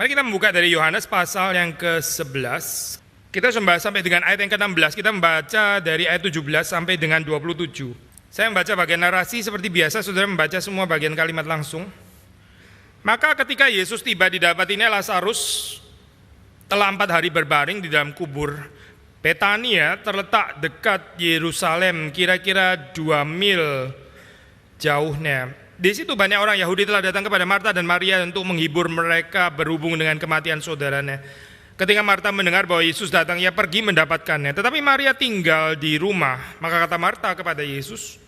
Mari kita membuka dari Yohanes pasal yang ke-11. Kita membahas sampai dengan ayat yang ke-16. Kita membaca dari ayat 17 sampai dengan 27. Saya membaca bagian narasi seperti biasa, saudara membaca semua bagian kalimat langsung. Maka ketika Yesus tiba di dapat ini, Lazarus telah 4 hari berbaring di dalam kubur. Betania terletak dekat Yerusalem, kira-kira 2 mil jauhnya. Di situ banyak orang Yahudi telah datang kepada Marta dan Maria untuk menghibur mereka berhubung dengan kematian saudaranya. Ketika Marta mendengar bahwa Yesus datang, ia pergi mendapatkannya. Tetapi Maria tinggal di rumah. Maka kata Marta kepada Yesus,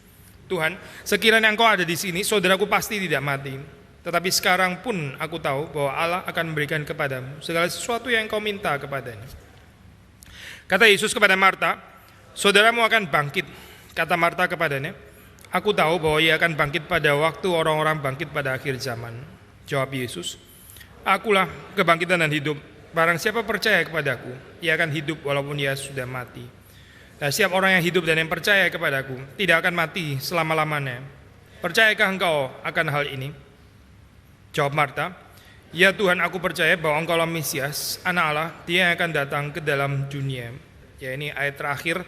Tuhan, sekiranya Engkau ada di sini, saudaraku pasti tidak mati. Tetapi sekarang pun aku tahu bahwa Allah akan memberikan kepadamu segala sesuatu yang Engkau minta kepadanya. Kata Yesus kepada Marta, saudaramu akan bangkit. Kata Marta kepadanya, aku tahu bahwa ia akan bangkit pada waktu orang-orang bangkit pada akhir zaman. Jawab Yesus, akulah kebangkitan dan hidup. Barang siapa percaya kepadaku, ia akan hidup walaupun ia sudah mati. Nah, setiap orang yang hidup dan yang percaya kepadaku tidak akan mati selama-lamanya. Percayakah engkau akan hal ini? Jawab Marta, ya Tuhan, aku percaya bahwa Engkau adalah Mesias, Anak Allah, Dia yang akan datang ke dalam dunia. Ya, ini ayat terakhir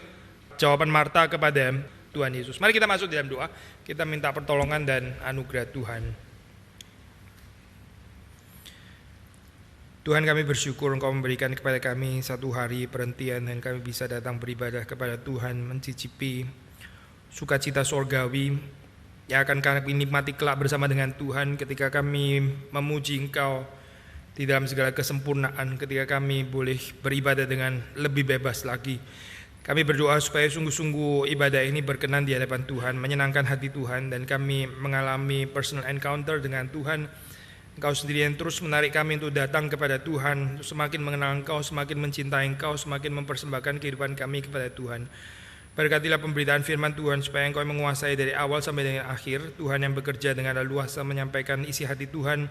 jawaban Marta kepada Tuhan Yesus. Mari kita masuk dalam doa. Kita minta pertolongan dan anugerah Tuhan. Tuhan, kami bersyukur Engkau memberikan kepada kami satu hari perhentian dan kami bisa datang beribadah kepada Tuhan, mencicipi sukacita sorgawi yang akan kami nikmati kelak bersama dengan Tuhan ketika kami memuji Engkau di dalam segala kesempurnaan, ketika kami boleh beribadah dengan lebih bebas lagi. Kami berdoa supaya sungguh-sungguh ibadah ini berkenan di hadapan Tuhan, menyenangkan hati Tuhan, dan kami mengalami personal encounter dengan Tuhan. Engkau sendiri yang terus menarik kami untuk datang kepada Tuhan, untuk semakin mengenal Engkau, semakin mencintai Engkau, semakin mempersembahkan kehidupan kami kepada Tuhan. Berkatilah pemberitaan firman Tuhan supaya Engkau menguasai dari awal sampai dengan akhir. Tuhan yang bekerja dengan leluasa menyampaikan isi hati Tuhan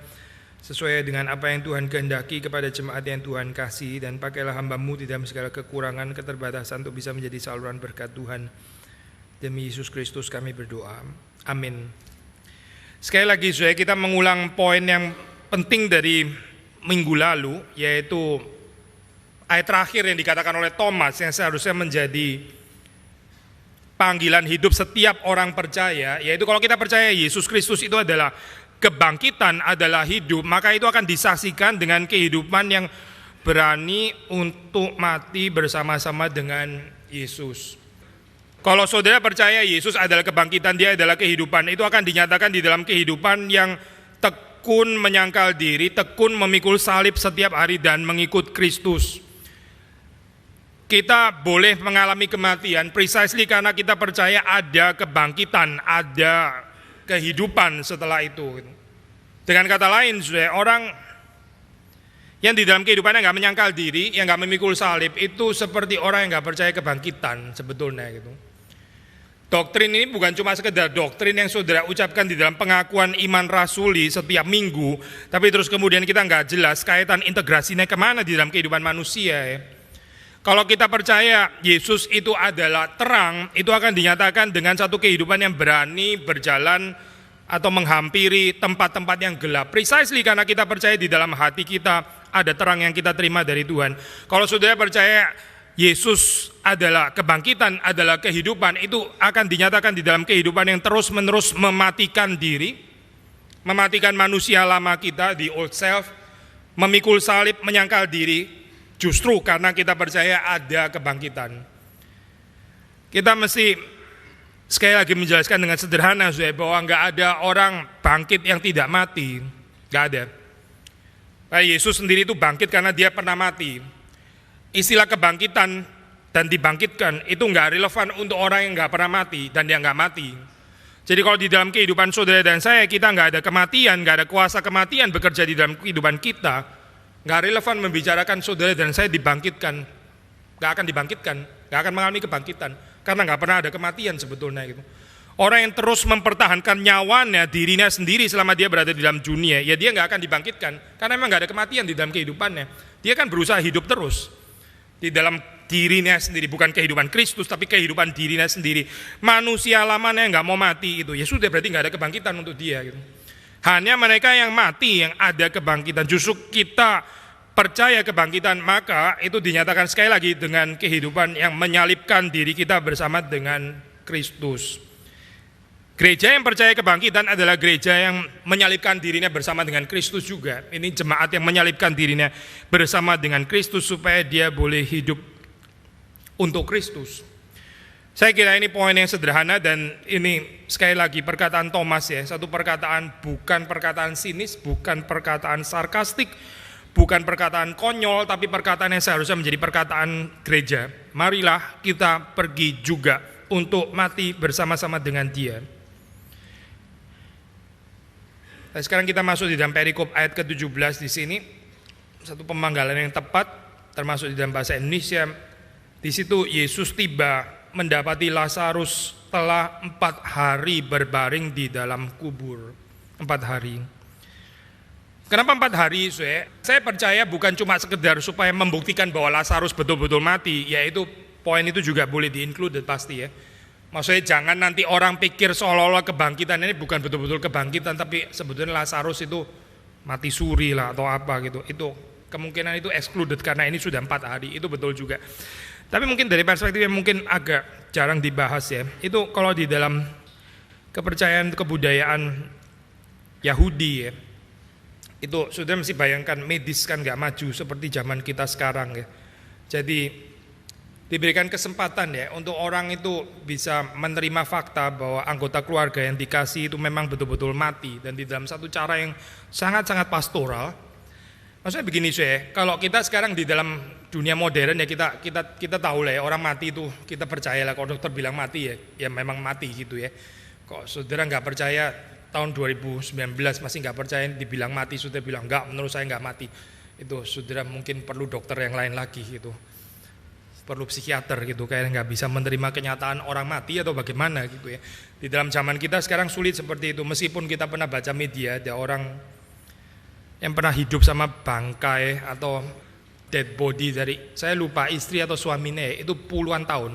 sesuai dengan apa yang Tuhan kehendaki kepada jemaat yang Tuhan kasih, dan pakailah hamba-Mu di dalam segala kekurangan, keterbatasan untuk bisa menjadi saluran berkat Tuhan. Demi Yesus Kristus kami berdoa. Amin. Sekali lagi saudara, kita mengulang poin yang penting dari minggu lalu, yaitu ayat terakhir yang dikatakan oleh Thomas yang seharusnya menjadi panggilan hidup setiap orang percaya, yaitu kalau kita percaya Yesus Kristus itu adalah kebangkitan, adalah hidup, maka itu akan disaksikan dengan kehidupan yang berani untuk mati bersama-sama dengan Yesus. Kalau saudara percaya Yesus adalah kebangkitan, Dia adalah kehidupan, itu akan dinyatakan di dalam kehidupan yang tekun menyangkal diri, tekun memikul salib setiap hari dan mengikut Kristus. Kita boleh mengalami kematian precisely karena kita percaya ada kebangkitan, ada kehidupan setelah itu. Dengan kata lain, saudara, orang yang di dalam kehidupannya nggak menyangkal diri, yang nggak memikul salib, itu seperti orang yang nggak percaya kebangkitan sebetulnya gitu. Doktrin ini bukan cuma sekedar doktrin yang saudara ucapkan di dalam pengakuan iman rasuli setiap minggu, tapi terus kemudian kita nggak jelas kaitan integrasinya kemana di dalam kehidupan manusia ya. Kalau kita percaya Yesus itu adalah terang, itu akan dinyatakan dengan satu kehidupan yang berani berjalan atau menghampiri tempat-tempat yang gelap. Precisely karena kita percaya di dalam hati kita ada terang yang kita terima dari Tuhan. Kalau saudara percaya Yesus adalah kebangkitan, adalah kehidupan, itu akan dinyatakan di dalam kehidupan yang terus-menerus mematikan diri, mematikan manusia lama kita, the old self, memikul salib, menyangkal diri. Justru karena kita percaya ada kebangkitan. Kita mesti sekali lagi menjelaskan dengan sederhana bahwa enggak ada orang bangkit yang tidak mati. Enggak ada. Yesus sendiri itu bangkit karena Dia pernah mati. Istilah kebangkitan dan dibangkitkan itu enggak relevan untuk orang yang enggak pernah mati dan yang enggak mati. Jadi kalau di dalam kehidupan saudara dan saya, kita enggak ada kematian, enggak ada kuasa kematian bekerja di dalam kehidupan kita, nggak relevan membicarakan saudara dan saya dibangkitkan, nggak akan dibangkitkan, nggak akan mengalami kebangkitan, karena nggak pernah ada kematian sebetulnya gitu. Orang yang terus mempertahankan nyawanya, dirinya sendiri selama dia berada di dalam dunia, ya dia nggak akan dibangkitkan, karena memang nggak ada kematian di dalam kehidupannya. Dia kan berusaha hidup terus di dalam dirinya sendiri, bukan kehidupan Kristus, tapi kehidupan dirinya sendiri. Manusia lamanya nggak mau mati itu, ya sudah berarti nggak ada kebangkitan untuk dia gitu. Hanya mereka yang mati yang ada kebangkitan. Justru kita percaya kebangkitan, maka itu dinyatakan sekali lagi dengan kehidupan yang menyalibkan diri kita bersama dengan Kristus. Gereja yang percaya kebangkitan adalah gereja yang menyalibkan dirinya bersama dengan Kristus juga. Ini jemaat yang menyalibkan dirinya bersama dengan Kristus supaya dia boleh hidup untuk Kristus. Saya kira ini poin yang sederhana dan ini sekali lagi perkataan Thomas ya. Satu perkataan, bukan perkataan sinis, bukan perkataan sarkastik, bukan perkataan konyol, tapi perkataan yang seharusnya menjadi perkataan gereja. Marilah kita pergi juga untuk mati bersama-sama dengan Dia. Nah, sekarang kita masuk di dalam perikop ayat ke-17 di sini. Satu pemanggalan yang tepat termasuk di dalam bahasa Indonesia. Di situ Yesus tiba mendapati Lazarus telah 4 hari berbaring di dalam kubur. 4 hari. Kenapa 4 hari? Saya percaya bukan cuma sekedar supaya membuktikan bahwa Lazarus betul-betul mati, yaitu poin itu juga boleh di-include pasti ya. Maksudnya jangan nanti orang pikir seolah-olah kebangkitan ini bukan betul-betul kebangkitan, tapi sebetulnya Lazarus itu mati suri lah atau apa gitu. Itu kemungkinan itu excluded karena ini sudah 4 hari, itu betul juga. Tapi mungkin dari perspektif yang mungkin agak jarang dibahas ya, itu kalau di dalam kepercayaan kebudayaan Yahudi ya, itu sudah mesti bayangkan medis kan gak maju seperti zaman kita sekarang ya. Jadi diberikan kesempatan ya untuk orang itu bisa menerima fakta bahwa anggota keluarga yang dikasih itu memang betul-betul mati, dan di dalam satu cara yang sangat-sangat pastoral. Maksudnya begini kalau kita sekarang di dalam dunia modern ya kita tahu lah ya, orang mati itu kita percaya lah, kalau dokter bilang mati ya memang mati gitu ya. Kok saudara nggak percaya tahun 2019 masih nggak percaya dibilang mati, saudara bilang enggak, menurut saya nggak mati, itu saudara mungkin perlu dokter yang lain lagi gitu, perlu psikiater gitu, kayak nggak bisa menerima kenyataan orang mati atau bagaimana gitu ya. Di dalam zaman kita sekarang sulit seperti itu, meskipun kita pernah baca media ada orang yang pernah hidup sama bangkai atau dead body dari, saya lupa istri atau suaminya itu puluhan tahun,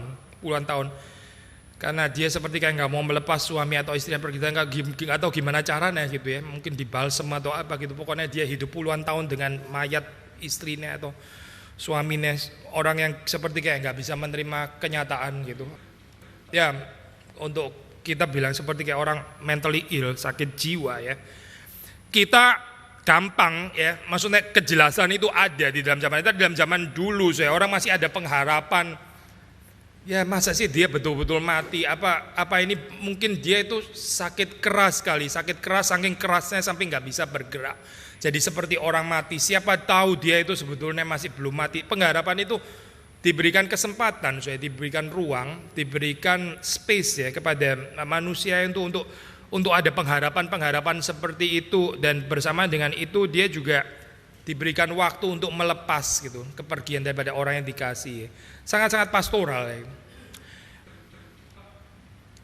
karena dia seperti kayak nggak mau melepas suami atau istri yang pergi, nggak tahu gimana caranya gitu ya, mungkin dibalsem atau apa gitu, pokoknya dia hidup puluhan tahun dengan mayat istrinya atau suaminya, orang yang seperti kayak nggak bisa menerima kenyataan gitu ya. Untuk kita bilang seperti kayak orang mentally ill, sakit jiwa ya, kita gampang ya, maksudnya kejelasan itu ada di dalam zaman itu. Dalam zaman dulu orang masih ada pengharapan. Ya masa sih dia betul-betul mati? Apa ini mungkin dia itu sakit keras sekali, sakit keras saking kerasnya sampai nggak bisa bergerak. Jadi seperti orang mati. Siapa tahu dia itu sebetulnya masih belum mati. Pengharapan itu diberikan kesempatan, diberikan ruang, diberikan space ya kepada manusia untuk ada pengharapan seperti itu, dan bersama dengan itu dia juga diberikan waktu untuk melepas gitu kepergian daripada orang yang dikasih. Sangat-sangat pastoral ya.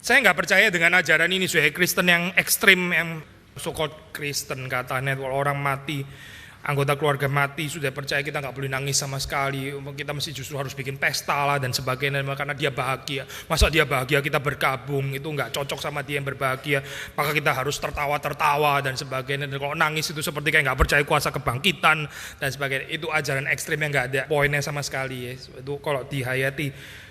Saya nggak percaya dengan ajaran ini Kristen yang ekstrim, yang so-called Kristen katanya kalau orang mati, anggota keluarga mati, sudah percaya kita nggak boleh nangis sama sekali, kita mesti justru harus bikin pesta lah dan sebagainya karena dia bahagia. Masa dia bahagia kita bergabung, itu nggak cocok sama dia yang berbahagia, maka kita harus tertawa dan sebagainya. Dan kalau nangis itu seperti kayak nggak percaya kuasa kebangkitan dan sebagainya. Itu ajaran ekstrim yang nggak ada poinnya sama sekali ya. Itu kalau dihayati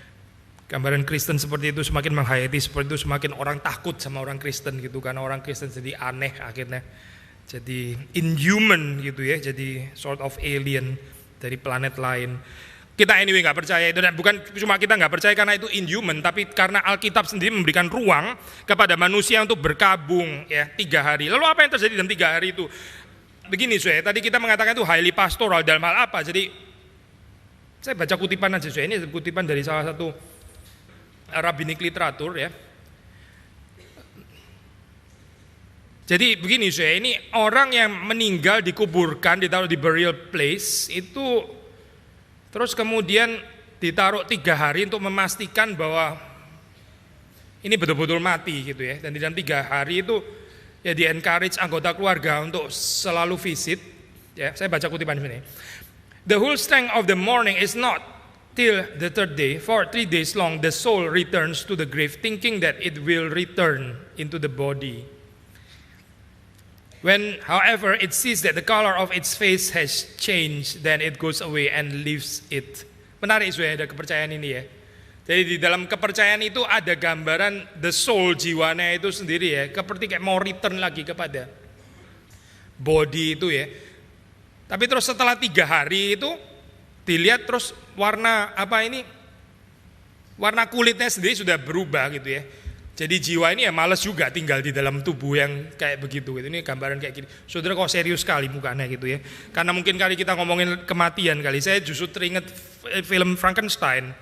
gambaran Kristen seperti itu, semakin menghayati seperti itu, semakin orang takut sama orang Kristen gitu, karena orang Kristen jadi aneh akhirnya. Jadi inhuman gitu ya, jadi sort of alien dari planet lain. Kita anyway nggak percaya itu, dan bukan cuma kita nggak percaya karena itu inhuman, tapi karena Alkitab sendiri memberikan ruang kepada manusia untuk berkabung ya 3 hari. Lalu apa yang terjadi dalam 3 hari itu? Begini tadi kita mengatakan itu highly pastoral dalam hal apa? Jadi saya baca kutipan aja ini kutipan dari salah satu rabbinik literatur ya. Jadi begini ini orang yang meninggal dikuburkan, ditaruh di burial place itu, terus kemudian ditaruh 3 hari untuk memastikan bahwa ini betul-betul mati gitu ya. Dan di dalam 3 hari itu ya di-encourage anggota keluarga untuk selalu visit ya. Saya baca kutipan ini. The whole strength of the morning is not till the 3rd day, for 3 days long the soul returns to the grave thinking that it will return into the body. When, however, it sees that the color of its face has changed, then it goes away and leaves it. Menarik ada kepercayaan ini ya. Jadi di dalam kepercayaan itu ada gambaran the soul, jiwanya itu sendiri ya, seperti kayak mau return lagi kepada body itu ya. Tapi terus setelah 3 hari itu dilihat terus warna warna kulitnya sendiri sudah berubah gitu ya. Jadi jiwa ini ya males juga tinggal di dalam tubuh yang kayak begitu gitu. Ini gambaran kayak gini. Saudara kok serius sekali mukanya gitu ya. Karena mungkin kali kita ngomongin kematian kali. Saya justru teringat film Frankenstein.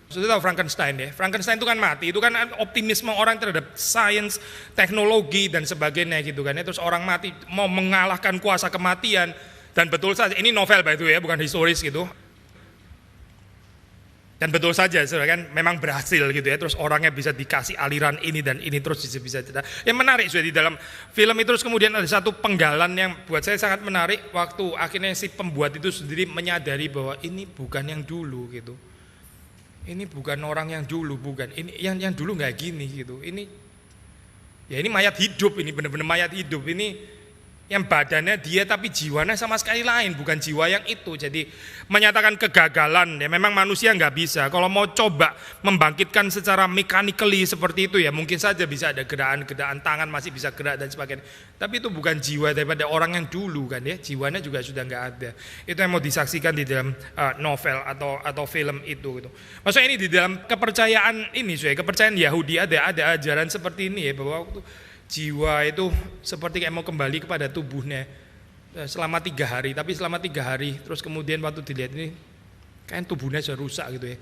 Saudara tahu Frankenstein ya. Frankenstein itu kan mati. Itu kan optimisme orang terhadap sains, teknologi dan sebagainya gitu kan ya. Terus orang mati mau mengalahkan kuasa kematian. Dan betul saja ini novel by the way ya, bukan historis gitu. Dan betul saja, saudara kan memang berhasil gitu ya. Terus orangnya bisa dikasih aliran ini dan ini terus bisa. Yang menarik sudah di dalam film itu terus kemudian ada satu penggalan yang buat saya sangat menarik. Waktu akhirnya si pembuat itu sendiri menyadari bahwa ini bukan yang dulu gitu. Ini bukan orang yang dulu, bukan. Ini yang dulu nggak gini gitu. Ini mayat hidup, ini benar-benar mayat hidup. Ini yang badannya dia tapi jiwanya sama sekali lain, bukan jiwa yang itu. Jadi menyatakan kegagalan ya, memang manusia nggak bisa. Kalau mau coba membangkitkan secara mechanically seperti itu ya mungkin saja bisa ada gerakan tangan masih bisa gerak dan sebagainya. Tapi itu bukan jiwa daripada orang yang dulu kan ya, jiwanya juga sudah nggak ada. Itu yang mau disaksikan di dalam novel atau film itu gitu. Maksudnya ini di dalam kepercayaan ini, kepercayaan Yahudi ada ajaran seperti ini ya, bahwa waktu jiwa itu seperti kayak mau kembali kepada tubuhnya selama 3 hari, tapi selama 3 hari terus kemudian waktu dilihat ini kayak tubuhnya sudah rusak gitu ya,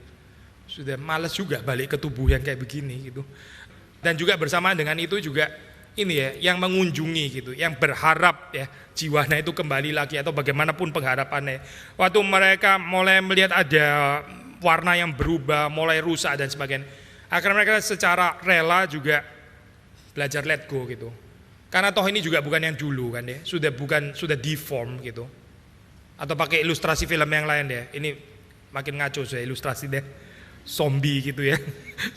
sudah malas juga balik ke tubuh yang kayak begini gitu. Dan juga bersamaan dengan itu juga ini ya, yang mengunjungi gitu, yang berharap ya jiwanya itu kembali lagi atau bagaimanapun pengharapannya. Waktu mereka mulai melihat ada warna yang berubah, mulai rusak dan sebagainya, akhirnya mereka secara rela juga belajar let go gitu. Karena toh ini juga bukan yang dulu kan ya, sudah deform gitu. Atau pakai ilustrasi film yang lain deh. Ini makin ngaco saya ilustrasi deh. Zombie gitu ya.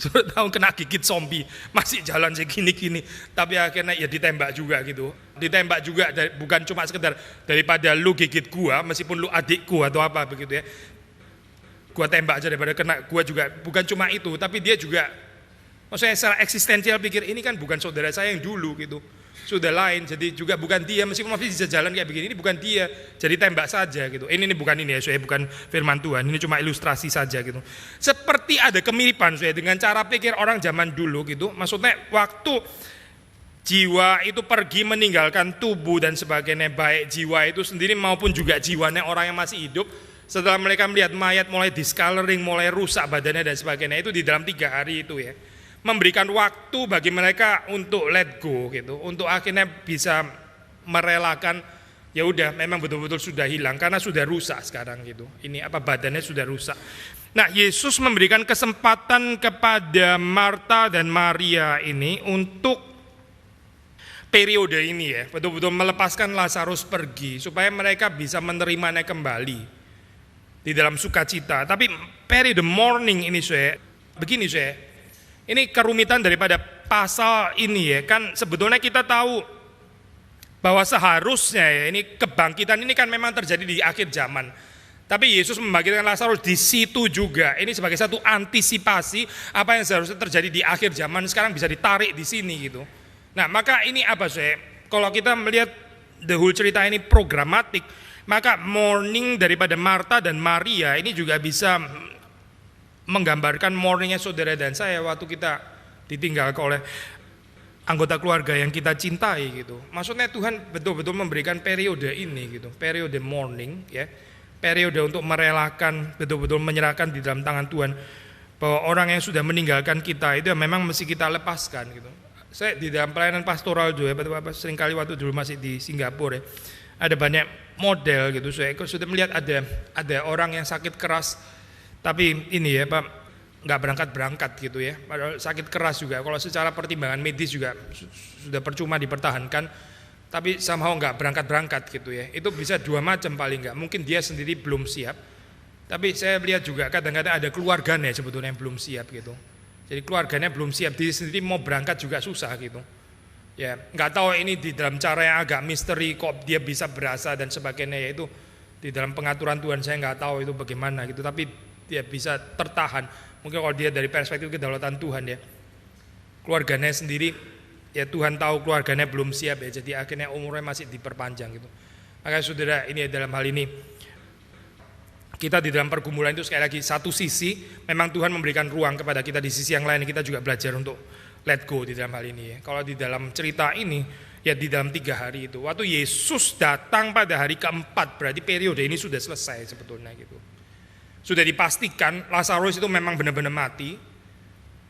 Sudah tahu kena gigit zombie, masih jalan segini-gini, tapi akhirnya ya ditembak juga gitu. Ditembak juga bukan cuma sekedar daripada lu gigit gua meskipun lu adikku atau apa begitu ya. Gua tembak aja daripada kena gua juga, bukan cuma itu, tapi dia juga maksudnya secara eksistensial pikir ini kan bukan saudara saya yang dulu gitu, sudah lain, jadi juga bukan dia, meskipun masih bisa jalan kayak begini, ini bukan dia, jadi tembak saja gitu. Ini bukan ini ya, saya bukan firman Tuhan, ini cuma ilustrasi saja gitu. Seperti ada kemiripan saya dengan cara pikir orang zaman dulu gitu, maksudnya waktu jiwa itu pergi meninggalkan tubuh dan sebagainya, baik jiwa itu sendiri maupun juga jiwanya orang yang masih hidup, setelah mereka melihat mayat mulai discoloring, mulai rusak badannya dan sebagainya, itu di dalam 3 hari itu ya, memberikan waktu bagi mereka untuk let go gitu, untuk akhirnya bisa merelakan ya udah memang betul-betul sudah hilang karena sudah rusak sekarang gitu. Ini badannya sudah rusak. Nah, Yesus memberikan kesempatan kepada Marta dan Maria ini untuk periode ini ya, betul-betul melepaskan Lazarus pergi supaya mereka bisa menerimanya kembali di dalam sukacita. Tapi periode mourning ini begini ini kerumitan daripada pasal ini ya, kan sebetulnya kita tahu bahwa seharusnya ya, ini kebangkitan ini kan memang terjadi di akhir zaman. Tapi Yesus membangkitkan Lazarus di situ juga. Ini sebagai satu antisipasi apa yang seharusnya terjadi di akhir zaman sekarang bisa ditarik di sini gitu. Nah, maka ini kalau kita melihat the whole cerita ini programatik, maka mourning daripada Marta dan Maria ini juga bisa menggambarkan mourningnya saudara dan saya waktu kita ditinggalkan oleh anggota keluarga yang kita cintai gitu. Maksudnya Tuhan betul-betul memberikan periode ini gitu, periode mourning ya, periode untuk merelakan, betul-betul menyerahkan di dalam tangan Tuhan bahwa orang yang sudah meninggalkan kita itu memang mesti kita lepaskan gitu. Saya di dalam pelayanan pastoral juga seringkali waktu dulu masih di Singapura ya, ada banyak model gitu. Saya sudah melihat ada orang yang sakit keras tapi ini ya Pak, nggak berangkat gitu ya, padahal sakit keras juga. Kalau secara pertimbangan medis juga sudah percuma dipertahankan, tapi somehow nggak berangkat gitu ya. Itu bisa 2 macam paling nggak. Mungkin dia sendiri belum siap, tapi saya lihat juga kadang-kadang ada keluarganya sebetulnya yang belum siap gitu. Jadi keluarganya belum siap, diri sendiri mau berangkat juga susah gitu. Ya, nggak tahu ini di dalam cara yang agak misteri kok dia bisa berasa dan sebagainya, yaitu di dalam pengaturan Tuhan saya nggak tahu itu bagaimana gitu, tapi dia bisa tertahan. Mungkin kalau dia dari perspektif kedaulatan Tuhan ya, keluarganya sendiri ya Tuhan tahu keluarganya belum siap ya, jadi akhirnya umurnya masih diperpanjang gitu. Maka saudara, ini dalam hal ini kita di dalam pergumulan itu sekali lagi satu sisi memang Tuhan memberikan ruang kepada kita, di sisi yang lain kita juga belajar untuk let go di dalam hal ini ya. Kalau di dalam cerita ini ya di dalam 3 hari itu, waktu Yesus datang pada hari keempat, berarti periode ini sudah selesai sebetulnya gitu. Sudah dipastikan Lazarus itu memang benar-benar mati,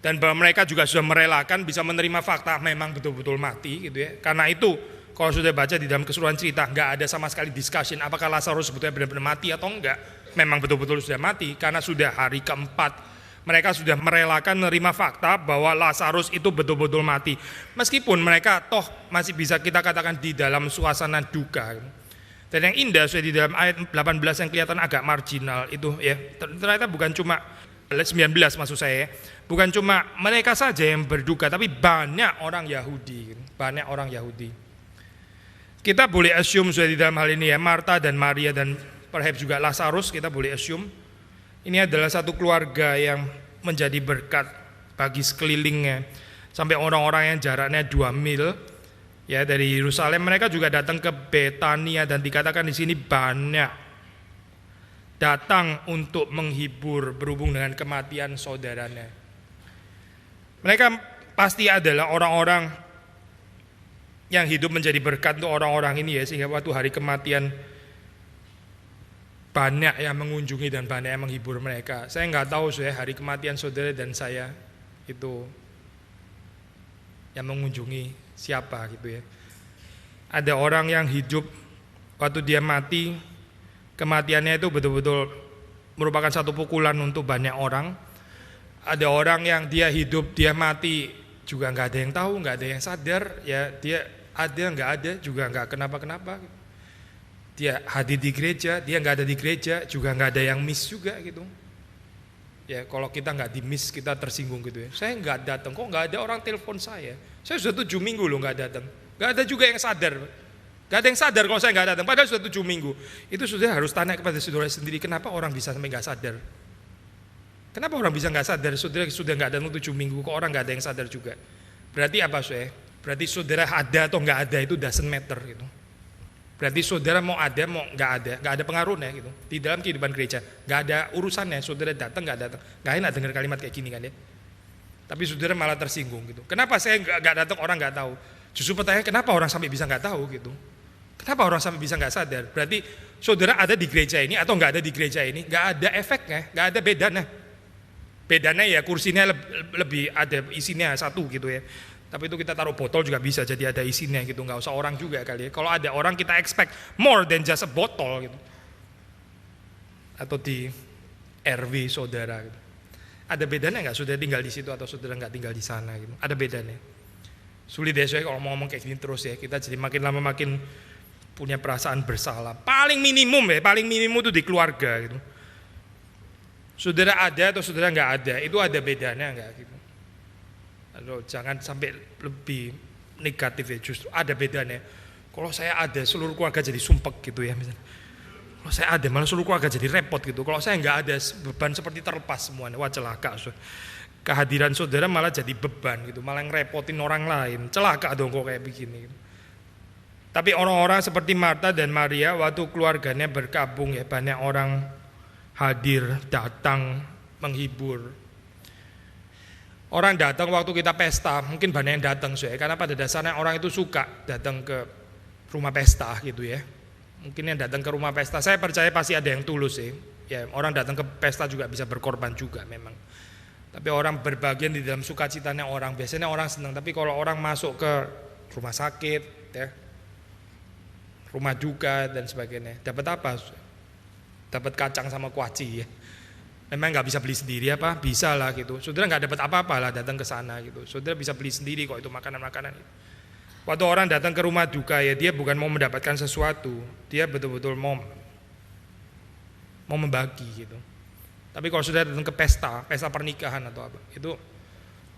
dan bahwa mereka juga sudah merelakan bisa menerima fakta memang betul-betul mati gitu ya. Karena itu kalau sudah baca di dalam keseluruhan cerita nggak ada sama sekali discussion apakah Lazarus sebetulnya benar-benar mati atau enggak. Memang betul-betul sudah mati karena sudah hari keempat. Mereka sudah merelakan menerima fakta bahwa Lazarus itu betul-betul mati. Meskipun mereka toh masih bisa kita katakan di dalam suasana duka. Dan yang indah sudah di dalam ayat 18 yang kelihatan agak marginal itu ya. Ternyata bukan cuma 19 maksud saya, bukan cuma mereka saja yang berduka, tapi banyak orang Yahudi. Banyak orang Yahudi. Kita boleh assume sudah di dalam hal ini ya, Marta dan Maria dan perhaps juga Lazarus, kita boleh assume ini adalah satu keluarga yang menjadi berkat bagi sekelilingnya. Sampai orang-orang yang jaraknya 2 mil ya dari Yerusalem, mereka juga datang ke Betania, dan dikatakan di sini banyak datang untuk menghibur berhubung dengan kematian saudaranya. Mereka pasti adalah orang-orang yang hidup menjadi berkat untuk orang-orang ini ya, sehingga waktu hari kematian banyak yang mengunjungi dan banyak yang menghibur mereka. Saya nggak tahu saya hari kematian saudara dan saya itu yang mengunjungi siapa gitu ya. Ada orang yang hidup waktu dia mati, kematiannya itu betul-betul merupakan satu pukulan untuk banyak orang. Ada orang yang dia hidup, dia mati juga nggak ada yang tahu, nggak ada yang sadar ya, dia ada nggak ada juga nggak kenapa-kenapa. Dia hadir di gereja, dia nggak ada di gereja juga nggak ada yang miss juga gitu. Ya kalau kita nggak di miss kita tersinggung gitu ya. Saya nggak datang, kok nggak ada orang telepon saya. Saya sudah 7 minggu loh nggak datang. Nggak ada juga yang sadar. Nggak ada yang sadar kalau saya nggak datang. Padahal sudah 7 minggu. Itu sudah harus tanya kepada saudara sendiri, kenapa orang bisa sampai nggak sadar? Kenapa orang bisa nggak sadar? Saudara sudah nggak datang 7 minggu, kok orang nggak ada yang sadar juga? Berarti apa saudara? Berarti saudara ada atau nggak ada itu doesn't matter gitu. Berarti saudara mau ada mau nggak ada pengaruhnya gitu di dalam kehidupan gereja, nggak ada urusannya. Saudara datang nggak datang, nggak enak dengar kalimat kayak gini kan ya. Tapi saudara malah tersinggung gitu. Kenapa saya nggak datang, orang nggak tahu? Justru pertanyaan kenapa orang sampai bisa nggak tahu gitu? Kenapa orang sampai bisa nggak sadar? Berarti saudara ada di gereja ini atau nggak ada di gereja ini, nggak ada efeknya, nggak ada bedanya. Bedanya ya kursinya lebih ada isinya satu gitu ya. Tapi itu kita taruh botol juga bisa jadi ada isinya gitu, nggak usah orang juga kali ya. Kalau ada orang kita expect more than just a botol gitu. Atau di RW saudara gitu. Ada bedanya nggak saudara tinggal di situ atau saudara nggak tinggal di sana gitu? Ada bedanya. Sulit deh saya kalau mau ngomong kayak gini terus ya. Kita jadi makin lama makin punya perasaan bersalah. Paling minimum itu di keluarga gitu. Saudara ada atau saudara nggak ada, itu ada bedanya nggak gitu. Aduh, jangan sampai lebih negatif ya, justru ada bedanya. Kalau saya ada seluruh keluarga jadi sumpek gitu ya misalnya. Kalau saya ada malah seluruh keluarga jadi repot gitu. Kalau saya nggak ada beban seperti terlepas semuanya, wah celaka. Kehadiran saudara malah jadi beban gitu, malah ngerepotin orang lain. Celaka dong kok kayak begini gitu. Tapi orang-orang seperti Marta dan Maria waktu keluarganya berkabung ya, banyak orang hadir, datang, menghibur. Orang datang waktu kita pesta, mungkin banyak yang datang karena pada dasarnya orang itu suka datang ke rumah pesta gitu ya. Mungkin yang datang ke rumah pesta, saya percaya pasti ada yang tulus sih. Ya, orang datang ke pesta juga bisa berkorban juga memang. Tapi orang berbagian di dalam sukacitanya orang, biasanya orang senang. Tapi kalau orang masuk ke rumah sakit, ya, rumah duka dan sebagainya, dapat apa? Dapat kacang sama kuaci ya. Memang nggak bisa beli sendiri apa? Bisa lah gitu. Saudara nggak dapat apa-apa lah datang ke sana gitu. Saudara bisa beli sendiri kok itu makanan-makanan itu. Waktu orang datang ke rumah duka ya, dia bukan mau mendapatkan sesuatu, dia betul-betul mau membagi gitu. Tapi kalau sudah datang ke pesta pernikahan atau apa, itu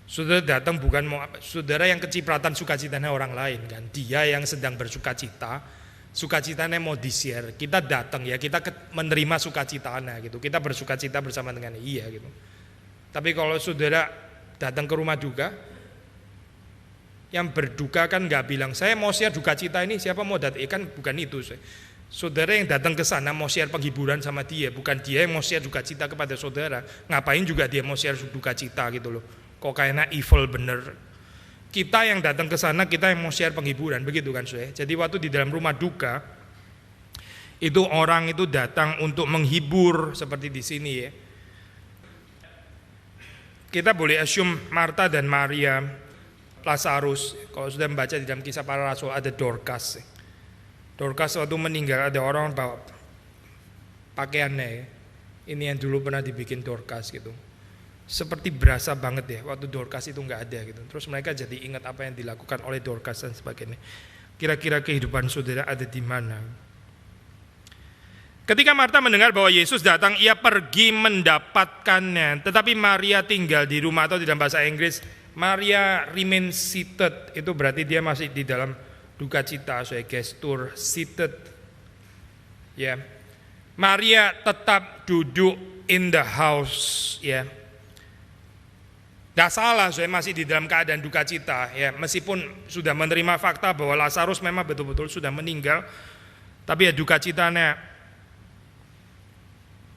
Saudara datang bukan mau apa, saudara yang kecipratan sukacitanya orang lain kan. Dia yang sedang bersukacita, sukacitanya mau di-share. Kita datang ya, kita menerima sukacitanya gitu. Kita bersukacita bersama dengan iya gitu. Tapi kalau saudara datang ke rumah duka, yang berduka kan nggak bilang saya mau share duka cita ini, siapa mau datang? Kan bukan itu. Saudara yang datang ke sana mau share penghiburan sama dia, bukan dia yang mau share duka cita kepada saudara. Ngapain juga dia mau share duka cita gitu loh. Kok kayaknya evil bener. Kita yang datang ke sana, kita yang mau share penghiburan, begitu kan saudara. Jadi waktu di dalam rumah duka itu orang itu datang untuk menghibur seperti di sini ya. Kita boleh assume Marta dan Maria, Lazarus. Kalau sudah membaca di dalam Kisah Para Rasul ada Dorcas. Dorcas waktu meninggal ada orang bawa pakaiannya ya. Ini yang dulu pernah dibikin Dorcas gitu. Seperti berasa banget ya waktu Dorcas itu nggak ada gitu. Terus mereka jadi ingat apa yang dilakukan oleh Dorcas dan sebagainya. Kira-kira kehidupan saudara ada di mana? Ketika Marta mendengar bahwa Yesus datang, ia pergi mendapatkannya. Tetapi Maria tinggal di rumah, atau di dalam bahasa Inggris Maria remain seated. Itu berarti dia masih di dalam duka cita, saya gestur seated. Ya, Maria tetap duduk in the house. Ya, gak salah, saya masih di dalam keadaan duka cita. Ya, meskipun sudah menerima fakta bahwa Lazarus memang betul-betul sudah meninggal, tapi ya duka citanya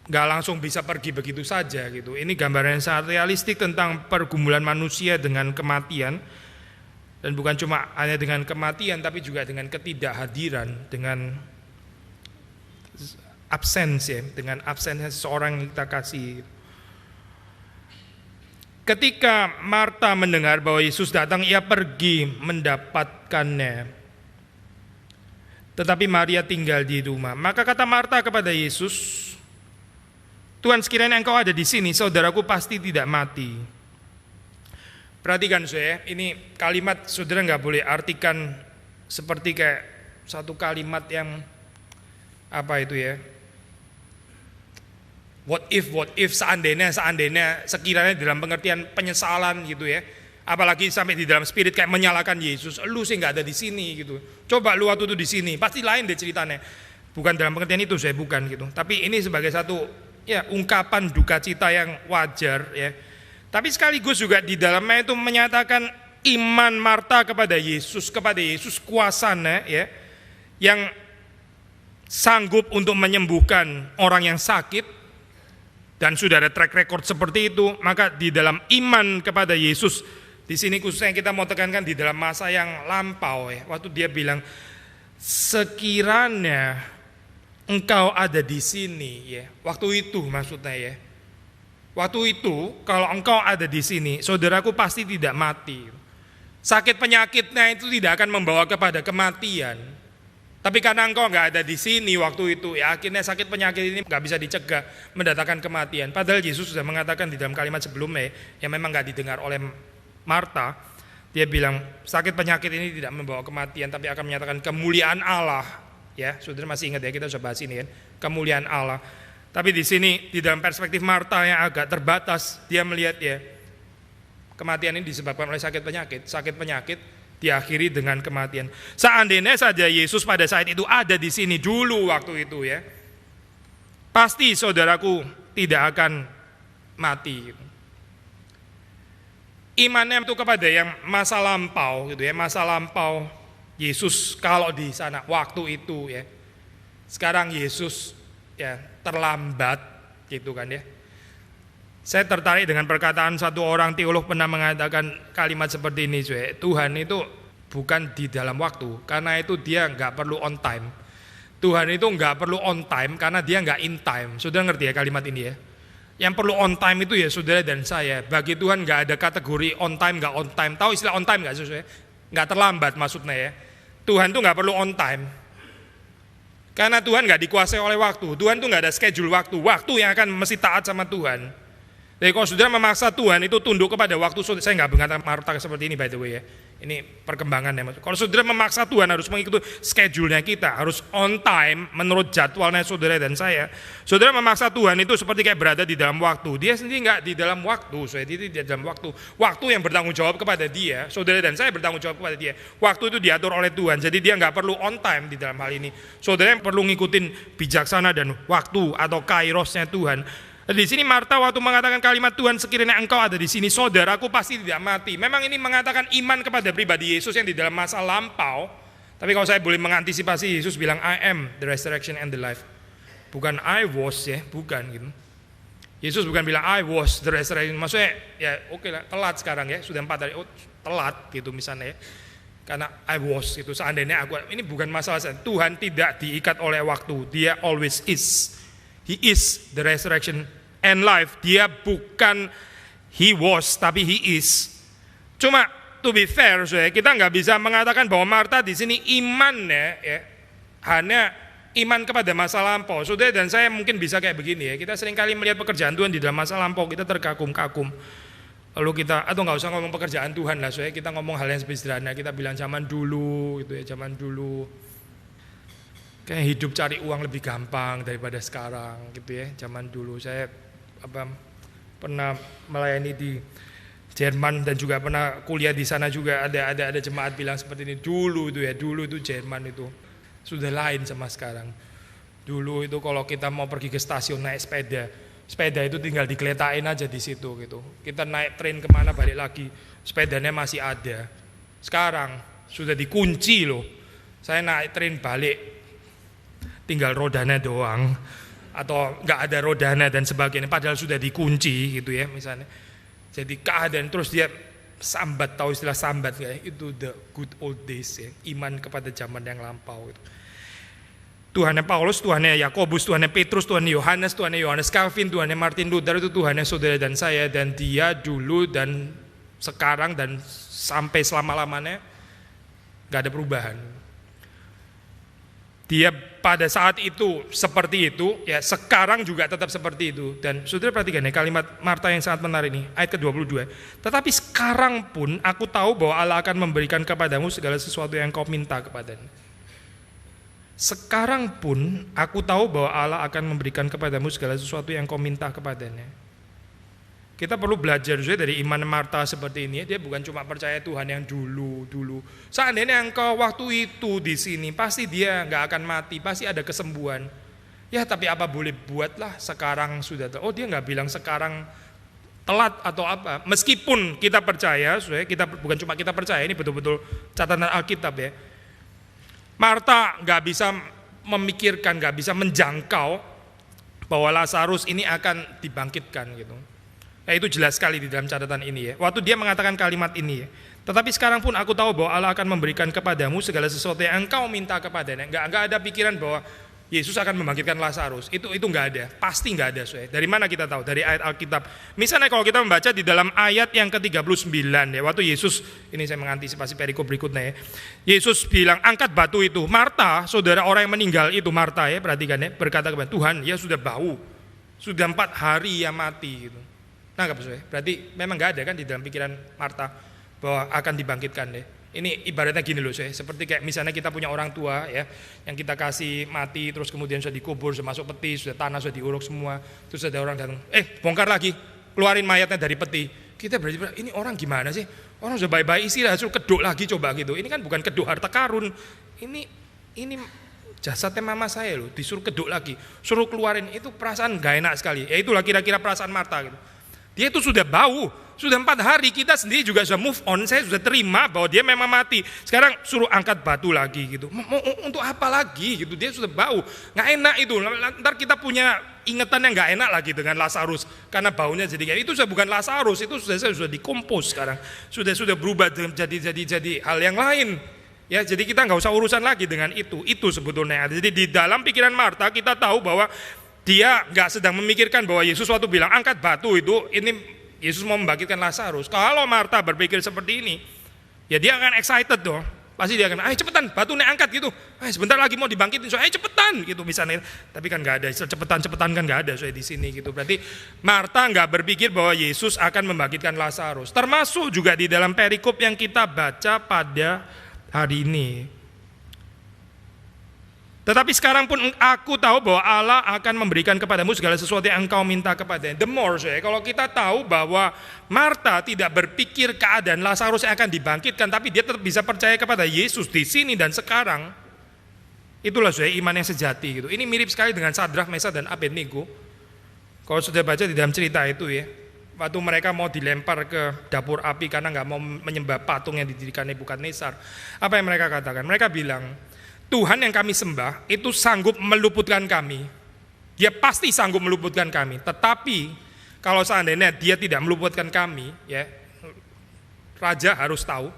gak langsung bisa pergi begitu saja gitu. Ini gambaran yang sangat realistik tentang pergumulan manusia dengan kematian. Dan bukan cuma hanya dengan kematian, tapi juga dengan ketidakhadiran, dengan absens ya, dengan absennya seseorang yang kita kasih. Ketika Marta mendengar bahwa Yesus datang, ia pergi mendapatkannya. Tetapi Maria tinggal di rumah. Maka kata Marta kepada Yesus, Tuhan, sekiranya Engkau ada di sini, saudaraku pasti tidak mati. Perhatikan saya, ini kalimat saudara nggak boleh artikan seperti kayak satu kalimat yang apa itu ya? What if, seandainya, sekiranya dalam pengertian penyesalan gitu ya. Apalagi sampai di dalam spirit kayak menyalahkan Yesus, lu sih nggak ada di sini gitu. Coba lu waktu itu di sini, pasti lain deh ceritanya. Bukan dalam pengertian itu saya bukan gitu. Tapi ini sebagai satu ya ungkapan duka cita yang wajar ya. Tapi sekaligus juga di dalamnya itu menyatakan iman Marta kepada Yesus kuasanya ya, yang sanggup untuk menyembuhkan orang yang sakit dan sudah ada track record seperti itu. Maka di dalam iman kepada Yesus, di sini khususnya kita mau tekankan di dalam masa yang lampau ya, waktu dia bilang sekiranya Engkau ada di sini ya. Waktu itu maksudnya ya. Waktu itu kalau engkau ada di sini, saudaraku pasti tidak mati. Sakit penyakitnya itu tidak akan membawa kepada kematian. Tapi karena engkau nggak ada di sini waktu itu, ya akhirnya sakit penyakit ini nggak bisa dicegah, mendatangkan kematian. Padahal Yesus sudah mengatakan di dalam kalimat sebelumnya yang memang nggak didengar oleh Marta. Dia bilang sakit penyakit ini tidak membawa kematian, tapi akan menyatakan kemuliaan Allah. Ya, saudara masih ingat ya, kita sudah bahas ini kan, kemuliaan Allah. Tapi di sini di dalam perspektif Marta yang agak terbatas, dia melihat ya kematian ini disebabkan oleh sakit penyakit diakhiri dengan kematian. Seandainya saja Yesus pada saat itu ada di sini dulu waktu itu ya, pasti saudaraku tidak akan mati. Imannya itu kepada yang masa lampau gitu ya, masa lampau. Yesus kalau di sana waktu itu ya, sekarang Yesus ya terlambat gitu kan ya. Saya tertarik dengan perkataan satu orang teolog pernah mengatakan kalimat seperti ini, Tuhan itu bukan di dalam waktu, karena itu dia nggak perlu on time. Tuhan itu nggak perlu on time karena dia nggak in time. Sudah ngerti ya kalimat ini ya? Yang perlu on time itu ya saudara dan saya. Bagi Tuhan nggak ada kategori on time nggak on time. Tahu istilah on time nggak saudara? Nggak terlambat maksudnya ya. Tuhan tuh nggak perlu on time, karena Tuhan nggak dikuasai oleh waktu. Tuhan tuh nggak ada schedule waktu yang akan mesti taat sama Tuhan. Jadi kalau saudara memaksa Tuhan itu tunduk kepada waktu, saya nggak mengatakan Marta seperti ini by the way ya. Ini perkembangannya. Kalau saudara memaksa Tuhan harus mengikuti schedule-nya kita, harus on time menurut jadwalnya saudara dan saya. Saudara memaksa Tuhan itu seperti kayak berada di dalam waktu. Dia sendiri nggak di dalam waktu, dia di dalam waktu. Waktu yang bertanggung jawab kepada dia, saudara dan saya bertanggung jawab kepada dia. Waktu itu diatur oleh Tuhan, jadi dia nggak perlu on time di dalam hal ini. Saudara yang perlu ngikutin bijaksana dan waktu atau kairosnya Tuhan. Di sini Marta waktu mengatakan kalimat Tuhan, sekiranya engkau ada di sini, saudaraku pasti tidak mati. Memang ini mengatakan iman kepada pribadi Yesus yang di dalam masa lampau. Tapi kalau saya boleh mengantisipasi, Yesus bilang I am the resurrection and the life. Bukan I was ya, bukan gitu. Yesus bukan bilang I was the resurrection. Maksudnya ya oke lah, telat sekarang ya, sudah 4 hari, telat gitu misalnya ya. Karena I was itu seandainya aku, ini bukan masalah. Tuhan tidak diikat oleh waktu, dia always is. He is the resurrection and life. Dia bukan he was, tapi he is. Cuma to be fair, kita nggak bisa mengatakan bahwa Marta di sini imannya ya, hanya iman kepada masa lampau. Saudara dan saya mungkin bisa kayak begini ya. Kita seringkali melihat pekerjaan Tuhan di dalam masa lampau, kita terkagum-kagum. Lalu kita, atau nggak usah ngomong pekerjaan Tuhan lah, kita ngomong hal yang sederhana. Kita bilang zaman dulu, gitu ya, zaman dulu. Kayak hidup cari uang lebih gampang daripada sekarang gitu ya. Zaman dulu saya pernah melayani di Jerman dan juga pernah kuliah di sana juga, ada jemaat bilang seperti ini. Dulu itu Jerman itu sudah lain sama sekarang. Dulu itu kalau kita mau pergi ke stasiun naik sepeda itu tinggal digeletain aja di situ gitu. Kita naik tren kemana balik lagi, sepedanya masih ada. Sekarang sudah dikunci loh. Saya naik tren balik tinggal rodanya doang atau nggak ada rodanya dan sebagainya, padahal sudah dikunci gitu ya misalnya. Jadi keadaan terus dia sambat, tahu istilah sambat ya, itu the good old days ya, iman kepada zaman yang lampau gitu. Tuhannya Paulus, Tuhannya Yakobus, Tuhannya Petrus, Tuhannya Yohanes Calvin, Tuhannya Martin Luther, itu Tuhannya saudara dan saya, dan dia dulu dan sekarang dan sampai selama-lamanya nggak ada perubahan. Dia pada saat itu seperti itu, ya sekarang juga tetap seperti itu. Dan saudara perhatikan ya kalimat Marta yang sangat menarik ini, ayat ke-22. Tetapi sekarang pun aku tahu bahwa Allah akan memberikan kepadamu segala sesuatu yang kau minta kepadanya. Sekarang pun aku tahu bahwa Allah akan memberikan kepadamu segala sesuatu yang kau minta kepadanya. Kita perlu belajar juga dari iman Marta seperti ini. Dia bukan cuma percaya Tuhan yang dulu. Seandainya engkau waktu itu di sini, pasti dia nggak akan mati, pasti ada kesembuhan. Ya tapi apa boleh buatlah sekarang sudah. Oh dia nggak bilang sekarang telat atau apa. Meskipun kita percaya, kita bukan cuma kita percaya, ini betul-betul catatan Alkitab ya. Marta nggak bisa memikirkan, nggak bisa menjangkau bahwa Lazarus ini akan dibangkitkan gitu. Ya, itu jelas sekali di dalam catatan ini ya. Waktu dia mengatakan kalimat ini ya. Tetapi sekarang pun aku tahu bahwa Allah akan memberikan kepadamu segala sesuatu yang engkau minta kepadanya. Enggak ada pikiran bahwa Yesus akan membangkitkan Lazarus. Itu enggak ada. Pasti enggak ada. Dari mana kita tahu? Dari ayat Alkitab. Misalnya kalau kita membaca di dalam ayat yang ke-39 ya. Waktu Yesus, ini saya mengantisipasi perikop berikutnya ya. Yesus bilang angkat batu itu. Marta, saudara orang yang meninggal itu Marta ya, perhatikan ya, berkata kepada Tuhan, ya sudah bau. Sudah 4 hari ya mati gitu. Nangkap saya. Berarti memang nggak ada kan di dalam pikiran Marta bahwa akan dibangkitkan deh. Ini ibaratnya gini loh saya. Seperti kayak misalnya kita punya orang tua ya, yang kita kasih mati terus kemudian sudah dikubur, sudah masuk peti, sudah tanah sudah diuruk semua. Terus ada orang datang, bongkar lagi, keluarin mayatnya dari peti. Kita berarti ini orang gimana sih? Orang sudah baik-baik isi lah, suruh keduk lagi coba gitu. Ini kan bukan keduk harta karun. Ini jasadnya mama saya loh, disuruh keduk lagi, suruh keluarin, itu perasaan gak enak sekali. Ya itulah kira-kira perasaan Marta gitu. Dia itu sudah bau, sudah 4 hari, kita sendiri juga sudah move on, saya sudah terima bahwa dia memang mati. Sekarang suruh angkat batu lagi gitu. Untuk apa lagi gitu, dia sudah bau, gak enak itu. Ntar kita punya ingatan yang gak enak lagi dengan Lazarus, karena baunya jadi kayak itu sudah bukan Lazarus, itu sudah dikompos sekarang. Sudah berubah jadi hal yang lain. Ya, jadi kita nggak usah urusan lagi dengan itu sebetulnya. Jadi di dalam pikiran Marta kita tahu bahwa dia nggak sedang memikirkan bahwa Yesus waktu bilang angkat batu itu, ini Yesus mau membangkitkan Lazarus. Kalau Marta berpikir seperti ini, ya dia akan excited dong. Pasti dia akan, ayo cepetan, batu nih angkat gitu. Sebentar lagi mau dibangkitin, ayo cepetan gitu misalnya. Tapi kan nggak ada, cepetan kan nggak ada di sini gitu. Berarti Marta nggak berpikir bahwa Yesus akan membangkitkan Lazarus. Termasuk juga di dalam perikop yang kita baca pada hari ini. Tetapi sekarang pun aku tahu bahwa Allah akan memberikan kepadamu segala sesuatu yang engkau minta kepadanya. The more, kalau kita tahu bahwa Marta tidak berpikir keadaan Lazarus yang akan dibangkitkan, tapi dia tetap bisa percaya kepada Yesus di sini dan sekarang. Itulah iman yang sejati gitu. Ini mirip sekali dengan Sadrak, Mesak dan Abednego. Kalau sudah baca di dalam cerita itu ya, waktu mereka mau dilempar ke dapur api karena nggak mau menyembah patung yang didirikan Nebukadnezar, apa yang mereka katakan? Mereka bilang, Tuhan yang kami sembah itu sanggup meluputkan kami. Dia pasti sanggup meluputkan kami. Tetapi kalau seandainya dia tidak meluputkan kami, ya, Raja harus tahu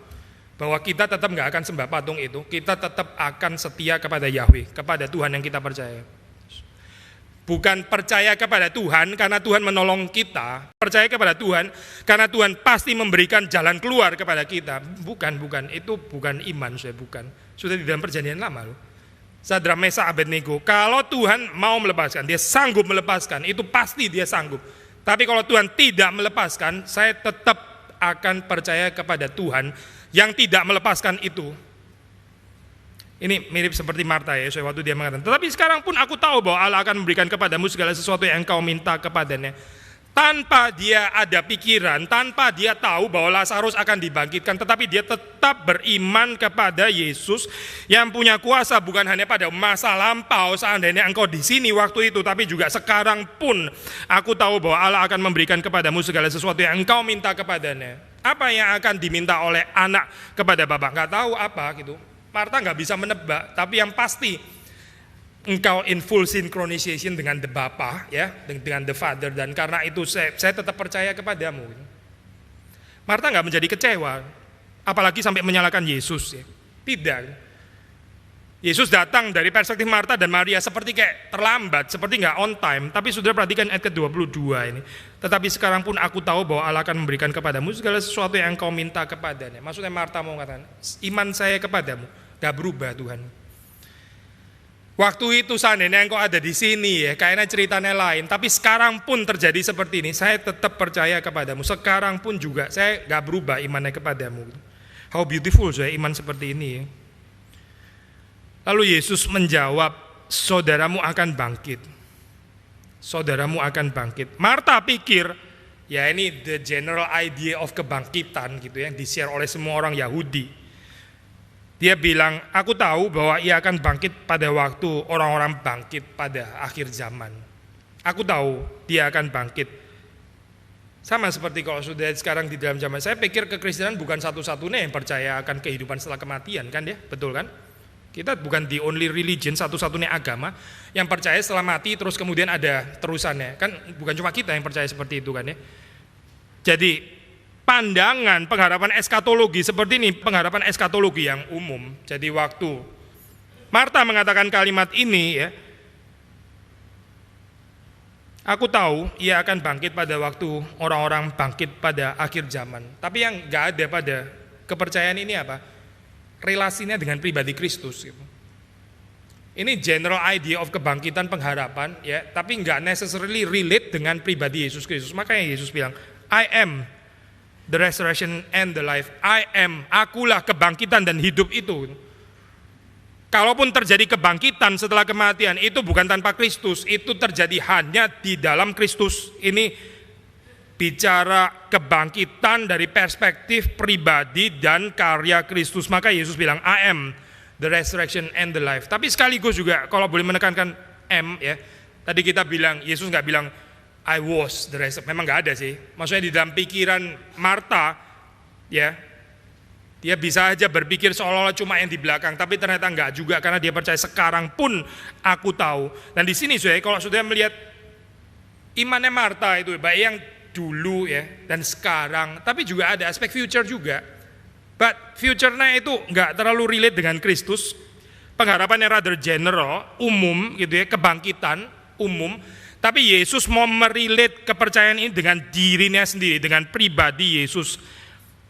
bahwa kita tetap nggak akan sembah patung itu. Kita tetap akan setia kepada Yahweh, kepada Tuhan yang kita percaya. Bukan percaya kepada Tuhan karena Tuhan menolong kita. Percaya kepada Tuhan karena Tuhan pasti memberikan jalan keluar kepada kita. Bukan. Itu bukan iman, bukan. Sudah di dalam perjanjian lama loh. Sadrak, Mesak, Abednego. Kalau Tuhan mau melepaskan, dia sanggup melepaskan. Itu pasti dia sanggup. Tapi kalau Tuhan tidak melepaskan, saya tetap akan percaya kepada Tuhan yang tidak melepaskan itu. Ini mirip seperti Marta ya, waktu dia mengatakan, tetapi sekarang pun aku tahu bahwa Allah akan memberikan kepadamu segala sesuatu yang engkau minta kepadanya. Tanpa dia ada pikiran, tanpa dia tahu bahwa Lazarus akan dibangkitkan, tetapi dia tetap beriman kepada Yesus yang punya kuasa bukan hanya pada masa lampau seandainya engkau di sini waktu itu, tapi juga sekarang pun aku tahu bahwa Allah akan memberikan kepadamu segala sesuatu yang engkau minta kepadanya. Apa yang akan diminta oleh anak kepada bapak? Nggak tahu apa gitu. Marta nggak bisa menebak, tapi yang pasti engkau in full synchronization dengan the Bapa, ya, dengan the Father, dan karena itu saya tetap percaya kepadamu. Marta nggak menjadi kecewa, apalagi sampai menyalahkan Yesus. Ya. Tidak. Yesus datang dari perspektif Marta dan Maria seperti kayak terlambat, seperti nggak on time. Tapi sudah perhatikan ayat ke-22 ini. Tetapi sekarang pun aku tahu bahwa Allah akan memberikan kepadamu segala sesuatu yang engkau minta kepadanya. Maksudnya Marta mau mengatakan, iman saya kepadamu nggak berubah Tuhan. Waktu itu seandainya engkau ada di sini ya, kayaknya ceritanya lain. Tapi sekarang pun terjadi seperti ini, saya tetap percaya kepadamu. Sekarang pun juga saya nggak berubah imannya kepadamu. How beautiful iman seperti ini ya. Lalu Yesus menjawab, saudaramu akan bangkit. Saudaramu akan bangkit. Marta pikir, ya ini the general idea of kebangkitan gitu ya, yang di-share oleh semua orang Yahudi. Dia bilang, aku tahu bahwa ia akan bangkit pada waktu orang-orang bangkit pada akhir zaman. Aku tahu dia akan bangkit. Sama seperti kalau sudah sekarang di dalam zaman, saya pikir kekristenan bukan satu-satunya yang percaya akan kehidupan setelah kematian kan ya, betul kan? Kita bukan the only religion, satu-satunya agama yang percaya setelah mati terus kemudian ada terusannya. Kan bukan cuma kita yang percaya seperti itu kan ya. Jadi pandangan pengharapan eskatologi seperti ini, pengharapan eskatologi yang umum. Jadi waktu Marta mengatakan kalimat ini ya, aku tahu ia akan bangkit pada waktu orang-orang bangkit pada akhir zaman. Tapi yang gak ada pada kepercayaan ini apa? Relasinya dengan pribadi Kristus gitu. Ini general idea of kebangkitan pengharapan ya, tapi nggak necessarily relate dengan pribadi Yesus Kristus. Makanya Yesus bilang, I am the resurrection and the life. I am, akulah kebangkitan dan hidup itu. Kalaupun terjadi kebangkitan setelah kematian, itu bukan tanpa Kristus, itu terjadi hanya di dalam Kristus. Ini bicara kebangkitan dari perspektif pribadi dan karya Kristus. Maka Yesus bilang, I am the resurrection and the life. Tapi sekaligus juga, kalau boleh menekankan M ya, tadi kita bilang, Yesus nggak bilang, I was the resurrection. Memang nggak ada sih. Maksudnya di dalam pikiran Marta, ya, dia bisa aja berpikir seolah-olah cuma yang di belakang, tapi ternyata nggak juga, karena dia percaya sekarang pun aku tahu. Dan di sini kalau sudah melihat imannya Marta itu, baik yang dulu ya dan sekarang, tapi juga ada aspek future juga. But future-nya itu nggak terlalu relate dengan Kristus. Pengharapannya rather general, umum gitu ya, kebangkitan umum. Tapi Yesus mau merelate kepercayaan ini dengan dirinya sendiri, dengan pribadi Yesus.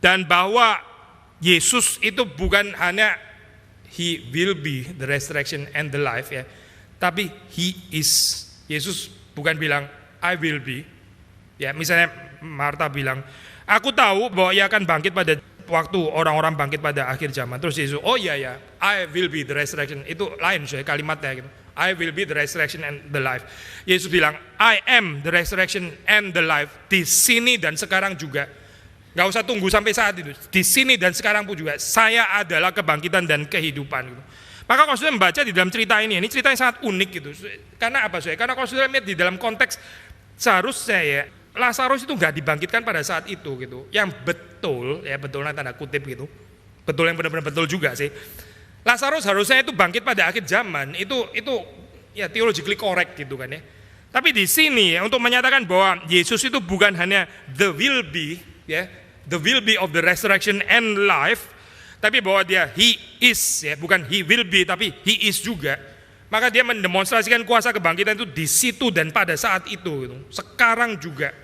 Dan bahwa Yesus itu bukan hanya He will be the resurrection and the life ya, tapi He is. Yesus bukan bilang I will be. Ya, misalnya Marta bilang, aku tahu bahwa Ia akan bangkit pada waktu orang-orang bangkit pada akhir zaman. Terus Yesus, oh iya ya, I will be the resurrection. Itu lain saya kalimatnya gitu. I will be the resurrection and the life. Yesus bilang, I am the resurrection and the life. Di sini dan sekarang juga. Gak usah tunggu sampai saat itu. Di sini dan sekarang pun juga, saya adalah kebangkitan dan kehidupan gitu. Maka kalau saudara membaca di dalam cerita ini cerita yang sangat unik gitu. Karena apa saudara? Karena kalau saudara lihat di dalam konteks seharusnya ya, Lazarus itu nggak dibangkitkan pada saat itu gitu. Yang betul ya, betulnya tanda kutip gitu. Betul yang benar-benar betul juga sih. Lazarus harusnya itu bangkit pada akhir zaman. Itu ya theologically correct gitu kan ya. Tapi di sini ya, untuk menyatakan bahwa Yesus itu bukan hanya the will be ya, the will be of the resurrection and life, tapi bahwa dia He is ya, bukan He will be tapi He is juga. Maka dia mendemonstrasikan kuasa kebangkitan itu di situ dan pada saat itu gitu. Sekarang juga.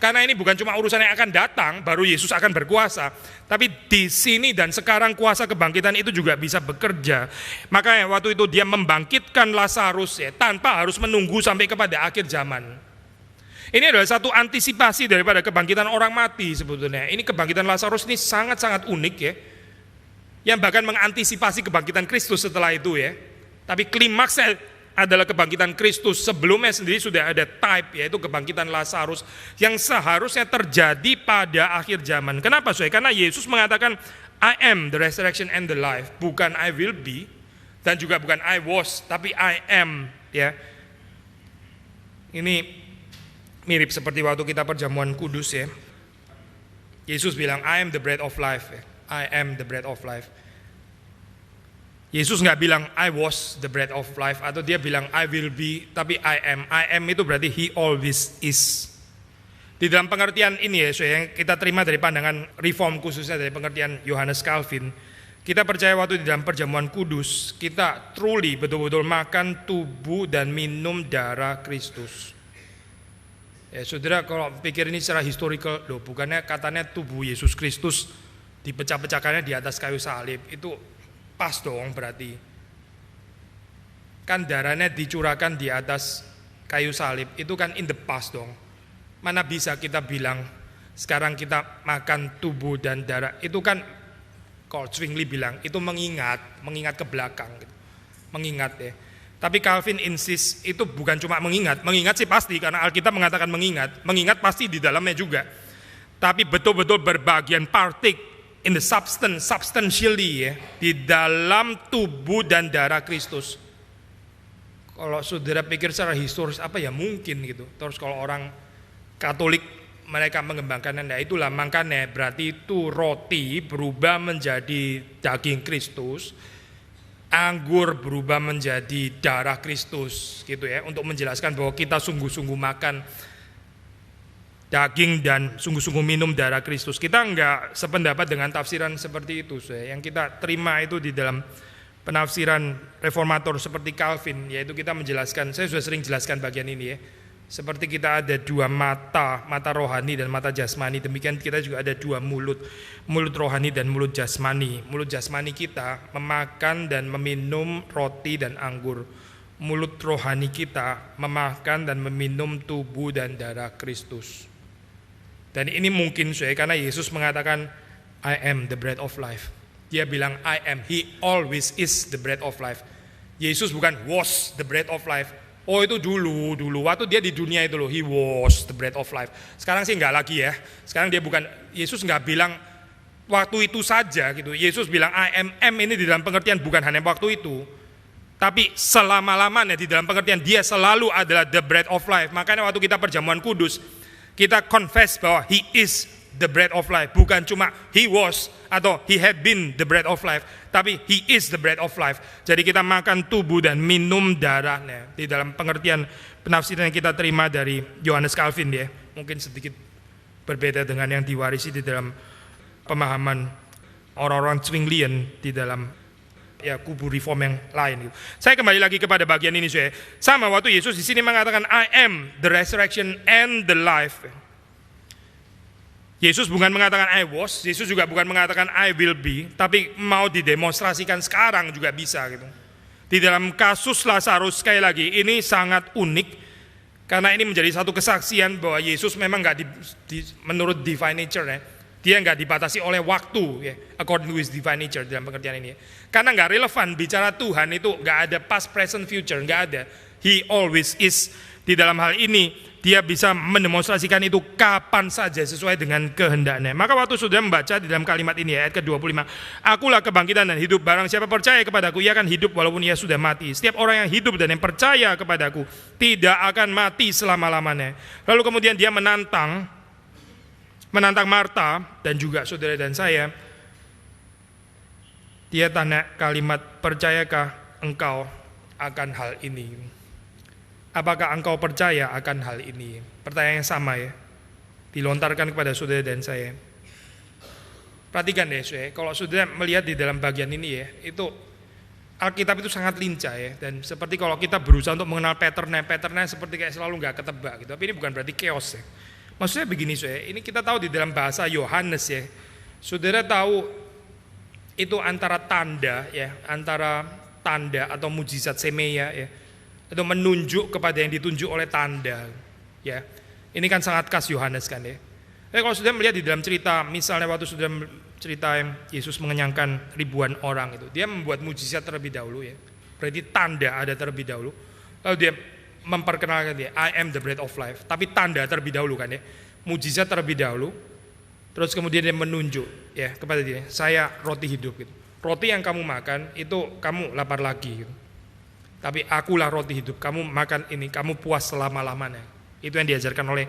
Karena ini bukan cuma urusan yang akan datang baru Yesus akan berkuasa, tapi di sini dan sekarang kuasa kebangkitan itu juga bisa bekerja. Makanya waktu itu dia membangkitkan Lazarus ya, tanpa harus menunggu sampai kepada akhir zaman. Ini adalah satu antisipasi daripada kebangkitan orang mati sebetulnya. Ini kebangkitan Lazarus ini sangat-sangat unik ya. Yang bahkan mengantisipasi kebangkitan Kristus setelah itu ya. Tapi klimaksnya adalah kebangkitan Kristus. Sebelumnya sendiri sudah ada type, yaitu kebangkitan Lazarus yang seharusnya terjadi pada akhir zaman. Kenapa saudara? Karena Yesus mengatakan I am the resurrection and the life. Bukan I will be, dan juga bukan I was, tapi I am ya. Ini mirip seperti waktu kita perjamuan kudus ya. Yesus bilang I am the bread of life ya. I am the bread of life. Yesus nggak bilang I was the bread of life, atau dia bilang I will be, tapi I am. I am itu berarti He always is. Di dalam pengertian ini ya, yang kita terima dari pandangan reform, khususnya dari pengertian Johannes Calvin, kita percaya waktu di dalam perjamuan kudus, kita truly betul-betul makan tubuh dan minum darah Kristus. Ya saudara, kalau pikir ini secara historical, loh bukannya katanya tubuh Yesus Kristus dipecah-pecahkannya di atas kayu salib, itu pas dong berarti. Kan darahnya dicurahkan di atas kayu salib, itu kan in the past dong. Mana bisa kita bilang sekarang kita makan tubuh dan darah, itu kan kalau Zwingli bilang itu mengingat ke belakang gitu. Mengingat ya. Tapi Calvin insist itu bukan cuma mengingat sih pasti karena Alkitab mengatakan mengingat pasti di dalamnya juga. Tapi betul-betul berbagian partake in the substance, substantially ya, di dalam tubuh dan darah Kristus. Kalau saudara pikir secara historis apa ya mungkin gitu. Terus kalau orang Katolik mereka mengembangkannya, nah itulah makanya berarti itu roti berubah menjadi daging Kristus, anggur berubah menjadi darah Kristus gitu ya, untuk menjelaskan bahwa kita sungguh-sungguh makan daging dan sungguh-sungguh minum darah Kristus. Kita enggak sependapat dengan tafsiran seperti itu. Yang kita terima itu di dalam penafsiran reformator seperti Calvin, yaitu kita menjelaskan, saya sudah sering jelaskan bagian ini ya, seperti kita ada dua mata rohani dan mata jasmani, demikian kita juga ada dua mulut rohani dan mulut jasmani. Mulut jasmani kita memakan dan meminum roti dan anggur. Mulut rohani kita memakan dan meminum tubuh dan darah Kristus. Dan ini mungkin karena Yesus mengatakan I am the bread of life. Dia bilang I am, He always is the bread of life. Yesus bukan was the bread of life. Oh itu dulu waktu dia di dunia itu loh, He was the bread of life. Sekarang sih enggak lagi ya. Sekarang dia bukan, Yesus enggak bilang waktu itu saja gitu. Yesus bilang I am ini di dalam pengertian bukan hanya waktu itu, tapi selama-lamanya di dalam pengertian dia selalu adalah the bread of life. Makanya waktu kita perjamuan kudus, kita confess bahwa He is the bread of life. Bukan cuma He was atau He had been the bread of life, tapi He is the bread of life. Jadi kita makan tubuh dan minum darahnya. Di dalam pengertian penafsiran yang kita terima dari Johannes Calvin ya, mungkin sedikit berbeda dengan yang diwarisi di dalam pemahaman orang-orang Zwinglian di dalam ya kubu reform yang lain. Saya kembali lagi kepada bagian ini saya. Sama waktu Yesus di sini mengatakan I am the resurrection and the life. Yesus bukan mengatakan I was, Yesus juga bukan mengatakan I will be, tapi mau didemonstrasikan sekarang juga bisa gitu. Di dalam kasus Lazarus sekali lagi ini sangat unik karena ini menjadi satu kesaksian bahwa Yesus memang nggak menurut divine nature ya, dia nggak dibatasi oleh waktu ya, according to his divine nature dalam pengertian ini. Karena nggak relevan bicara Tuhan itu nggak ada past, present, future, nggak ada. He always is. Di dalam hal ini dia bisa mendemonstrasikan itu kapan saja sesuai dengan kehendaknya. Maka waktu sudah membaca di dalam kalimat ini ayat ke-25, akulah kebangkitan dan hidup, barang siapa percaya kepadaku ia akan hidup walaupun ia sudah mati. Setiap orang yang hidup dan yang percaya kepadaku tidak akan mati selama-lamanya. Lalu kemudian dia menantang Marta dan juga saudara dan saya. Dia tanya kalimat, percayakah engkau akan hal ini? Apakah engkau percaya akan hal ini? Pertanyaan yang sama ya, dilontarkan kepada saudara dan saya. Perhatikan deh saudara, kalau saudara melihat di dalam bagian ini ya, itu Alkitab itu sangat lincah ya. Dan seperti kalau kita berusaha untuk mengenal patternnya seperti kayak selalu gak ketebak gitu. Tapi ini bukan berarti chaos ya. Maksudnya begini saudara, ini kita tahu di dalam bahasa Yohanes ya. Saudara tahu itu antara tanda ya, antara tanda atau mujizat semeia ya, atau menunjuk kepada yang ditunjuk oleh tanda ya. Ini kan sangat khas Yohanes kan ya. Kalau sudah melihat di dalam cerita, misalnya waktu sudah cerita Yesus mengenyangkan ribuan orang itu, dia membuat mujizat terlebih dahulu ya. Berarti tanda ada terlebih dahulu. Lalu dia memperkenalkan dia, I am the bread of life. Tapi tanda terlebih dahulu kan ya. Mujizat terlebih dahulu. Terus kemudian dia menunjuk ya kepada dia, saya roti hidup gitu. Roti yang kamu makan itu kamu lapar lagi gitu. Tapi akulah roti hidup, kamu makan ini, kamu puas selama-lamanya. Itu yang diajarkan oleh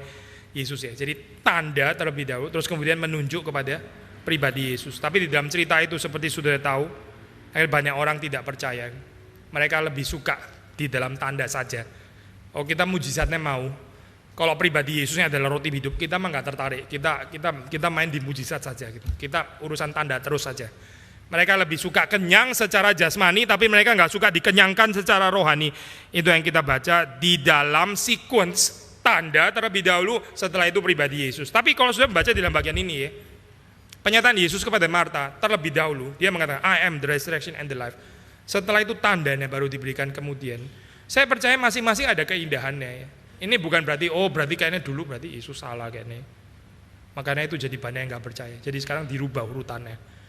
Yesus ya. Jadi tanda terlebih dahulu, terus kemudian menunjuk kepada pribadi Yesus. Tapi di dalam cerita itu seperti sudah tahu, banyak orang tidak percaya. Mereka lebih suka di dalam tanda saja. Oh kita mujizatnya mau. Kalau pribadi Yesusnya adalah roti hidup, kita mah nggak tertarik. Kita main di mujizat saja gitu. Kita urusan tanda terus saja. Mereka lebih suka kenyang secara jasmani, tapi mereka nggak suka dikenyangkan secara rohani. Itu yang kita baca di dalam sequence tanda terlebih dahulu, setelah itu pribadi Yesus. Tapi kalau sudah membaca di dalam bagian ini ya, penyataan Yesus kepada Marta terlebih dahulu, dia mengatakan I am the resurrection and the life. Setelah itu tandanya baru diberikan kemudian. Saya percaya masing-masing ada keindahannya ya. Ini bukan berarti berarti kayaknya dulu berarti Yesus salah kayaknya. Makanya itu jadi banyak yang nggak percaya. Jadi sekarang dirubah urutannya.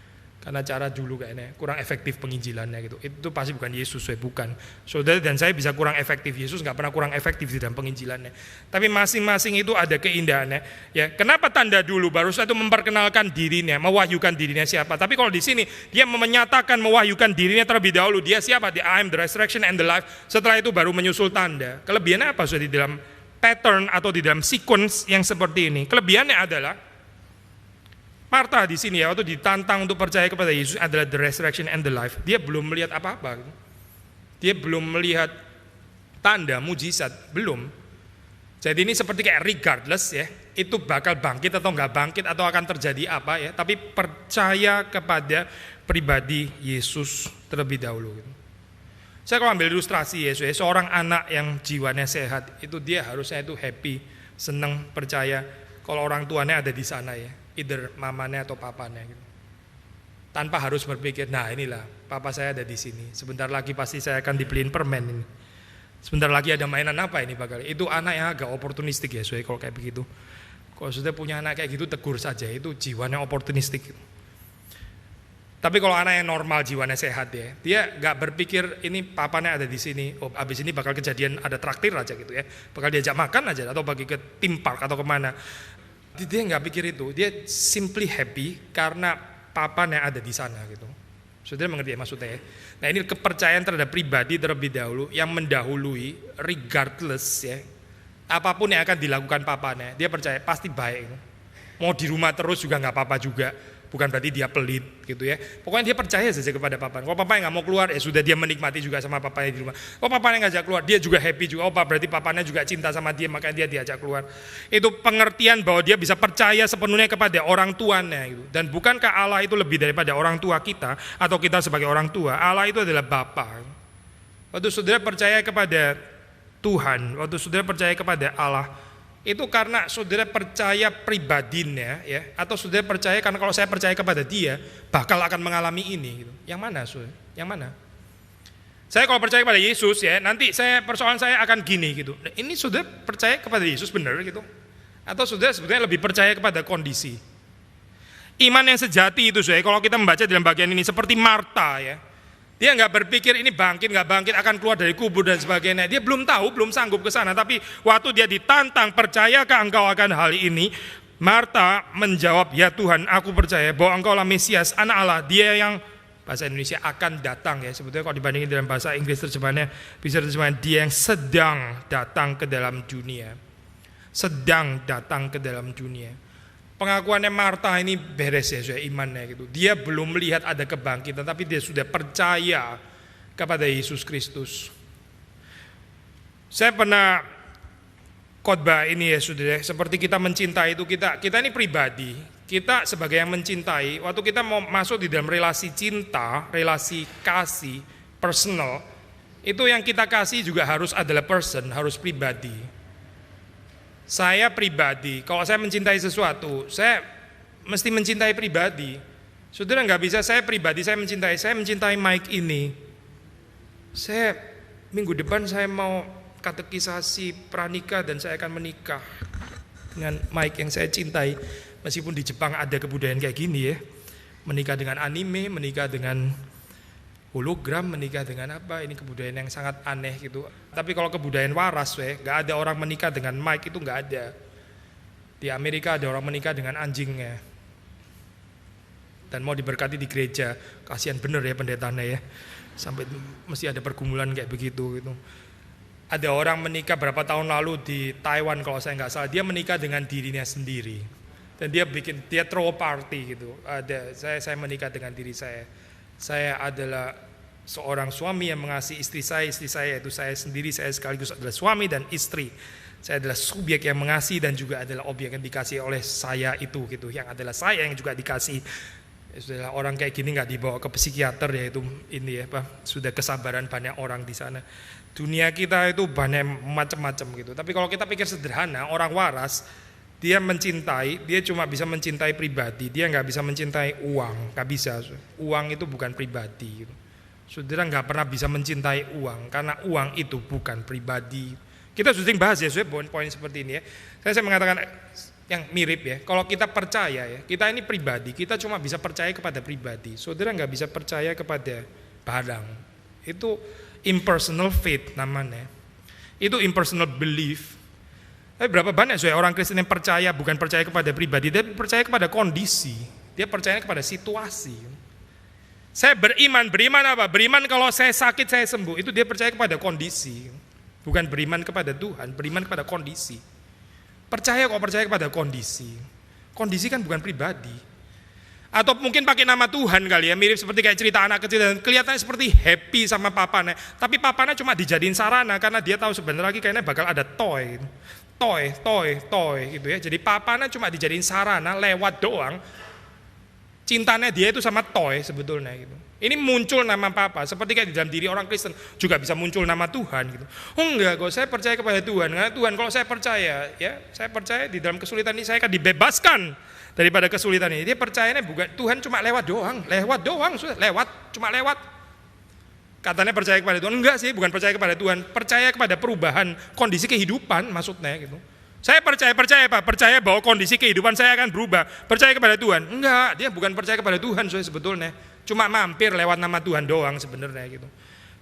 Karena cara dulu kayaknya kurang efektif penginjilannya gitu. Itu pasti bukan Yesus, bukan. Saudara dan saya bisa kurang efektif, Yesus nggak pernah kurang efektif di dalam penginjilannya. Tapi masing-masing itu ada keindahannya. Ya, kenapa tanda dulu? Baru itu memperkenalkan dirinya, mewahyukan dirinya siapa. Tapi kalau di sini dia menyatakan mewahyukan dirinya terlebih dahulu. Dia siapa? Dia I am the resurrection and the life. Setelah itu baru menyusul tanda. Kelebihannya apa sudah di dalam pattern atau di dalam sequence yang seperti ini? Kelebihannya adalah Marta di sini ya, waktu ditantang untuk percaya kepada Yesus adalah the resurrection and the life. Dia belum melihat apa-apa. Dia belum melihat tanda, mujizat, belum. Jadi ini seperti kayak regardless ya, itu bakal bangkit atau nggak bangkit atau akan terjadi apa ya, tapi percaya kepada pribadi Yesus terlebih dahulu. Saya kalau ambil ilustrasi Yesus, ya, seorang anak yang jiwanya sehat, itu dia harusnya itu happy, senang, percaya kalau orang tuanya ada di sana ya. Either mamanya atau papanya gitu. Tanpa harus berpikir, nah inilah papa saya ada di sini. Sebentar lagi pasti saya akan dibeliin permen ini. Sebentar lagi ada mainan apa ini bakal. Itu anak yang agak oportunistik ya, soalnya kalau kayak begitu. Kalau sudah punya anak kayak gitu tegur saja, itu jiwanya oportunistik. Tapi kalau anak yang normal jiwanya sehat ya, dia nggak berpikir ini papanya ada di sini. Oh, abis ini bakal kejadian ada traktir aja gitu ya. Bakal diajak makan aja atau bagi ke theme park atau kemana. Dia nggak pikir itu, dia simply happy karena papanya ada di sana gitu. Saudara mengerti ya maksudnya ya? Nah ini kepercayaan terhadap pribadi terlebih dahulu yang mendahului regardless ya. Apapun yang akan dilakukan papanya, dia percaya pasti baik. Mau di rumah terus juga nggak apa-apa juga. Bukan berarti dia pelit gitu ya. Pokoknya dia percaya saja kepada papa. Kalau papa yang nggak mau keluar, ya sudah dia menikmati juga sama papanya di rumah. Kalau papanya ngajak keluar, dia juga happy juga. Oh, berarti papanya juga cinta sama dia, makanya dia diajak keluar. Itu pengertian bahwa dia bisa percaya sepenuhnya kepada orang tuanya. Gitu. Dan bukankah Allah itu lebih daripada orang tua kita atau kita sebagai orang tua? Allah itu adalah Bapa. Waktu saudara percaya kepada Tuhan, waktu saudara percaya kepada Allah, itu karena saudara percaya pribadinya ya, atau saudara percaya karena kalau saya percaya kepada dia bakal akan mengalami ini gitu. Yang mana saudara? Yang mana? Saya kalau percaya kepada Yesus ya, nanti persoalan saya akan gini gitu. Nah, ini saudara percaya kepada Yesus benar gitu? Atau saudara sebetulnya lebih percaya kepada kondisi? Iman yang sejati itu saudara, kalau kita membaca dalam bagian ini seperti Marta ya. Dia nggak berpikir ini bangkit, nggak bangkit, akan keluar dari kubur dan sebagainya. Dia belum tahu, belum sanggup ke sana. Tapi waktu dia ditantang, percayakah engkau akan hal ini? Marta menjawab, ya Tuhan, aku percaya bahwa engkau lah Mesias, anak Allah. Dia yang, bahasa Indonesia akan datang ya. Sebetulnya kalau dibandingin dalam bahasa Inggris terjemahannya, bisa terjemahan dia yang sedang datang ke dalam dunia. Sedang datang ke dalam dunia. Pengakuannya Marta ini beres ya, sudah imannya gitu. Dia belum melihat ada kebangkitan, tapi dia sudah percaya kepada Yesus Kristus. Saya pernah khotbah ini ya saudara, seperti kita mencintai itu kita ini pribadi, kita sebagai yang mencintai, waktu kita mau masuk di dalam relasi cinta, relasi kasih, personal, itu yang kita kasih juga harus adalah person, harus pribadi. Saya pribadi, kalau saya mencintai sesuatu, saya mesti mencintai pribadi. Saudara nggak bisa saya pribadi, saya mencintai Mike ini. Saya minggu depan saya mau katekisasi pranikah dan saya akan menikah dengan Mike yang saya cintai. Meskipun di Jepang ada kebudayaan kayak gini ya, menikah dengan anime, menikah dengan hologram, menikah dengan apa, ini kebudayaan yang sangat aneh gitu. Tapi kalau kebudayaan waras nggak ada orang menikah dengan Mike, itu nggak ada. Di Amerika ada orang menikah dengan anjingnya dan mau diberkati di gereja. Kasihan bener ya pendetanya ya, sampai mesti ada pergumulan kayak begitu gitu. Ada orang menikah berapa tahun lalu di Taiwan kalau saya nggak salah, dia menikah dengan dirinya sendiri dan dia throw party gitu. Saya menikah dengan diri saya. Saya adalah seorang suami yang mengasihi istri saya yaitu saya sendiri, saya sekaligus adalah suami dan istri. Saya adalah subjek yang mengasihi dan juga adalah objek yang dikasihi oleh saya itu gitu, yang adalah saya yang juga dikasihi. Sudah orang kayak gini nggak dibawa ke psikiater ya, itu ini ya Pak, sudah kesabaran banyak orang di sana. Dunia kita itu banyak macam-macam gitu. Tapi kalau kita pikir sederhana, orang waras dia mencintai, dia cuma bisa mencintai pribadi, dia nggak bisa mencintai uang, nggak bisa. Uang itu bukan pribadi. Saudara nggak pernah bisa mencintai uang, karena uang itu bukan pribadi. Kita sering bahas ya, poin-poin seperti ini ya. Saya mengatakan yang mirip ya. Kalau kita percaya ya, kita ini pribadi, kita cuma bisa percaya kepada pribadi. Saudara nggak bisa percaya kepada barang. Itu impersonal faith namanya. Itu impersonal belief. Tapi berapa banyak orang Kristen yang percaya, bukan percaya kepada pribadi, dia percaya kepada kondisi, dia percaya kepada situasi. Saya beriman apa? Beriman kalau saya sakit saya sembuh, itu dia percaya kepada kondisi. Bukan beriman kepada Tuhan, beriman kepada kondisi. Percaya kepada kondisi. Kondisi kan bukan pribadi. Atau mungkin pakai nama Tuhan kali ya, mirip seperti kayak cerita anak kecil dan kelihatannya seperti happy sama papanya, tapi papanya cuma dijadiin sarana karena dia tahu sebentar lagi kayaknya bakal ada toy gitu ya. Jadi papanya cuma dijadiin sarana lewat doang. Cintanya dia itu sama toy sebetulnya gitu. Ini muncul nama papa, seperti kayak di dalam diri orang Kristen juga bisa muncul nama Tuhan gitu. Oh enggak, kok saya percaya kepada Tuhan. Karena Tuhan kalau saya percaya, ya saya percaya di dalam kesulitan ini saya akan dibebaskan daripada kesulitan ini. Dia percayanya bukan Tuhan cuma lewat doang, sudah cuma lewat. Katanya percaya kepada Tuhan, enggak sih, bukan percaya kepada Tuhan, percaya kepada perubahan kondisi kehidupan maksudnya gitu. Saya percaya Pak, percaya bahwa kondisi kehidupan saya akan berubah. Percaya kepada Tuhan? Enggak, dia bukan percaya kepada Tuhan sebetulnya. Cuma mampir lewat nama Tuhan doang sebenarnya gitu.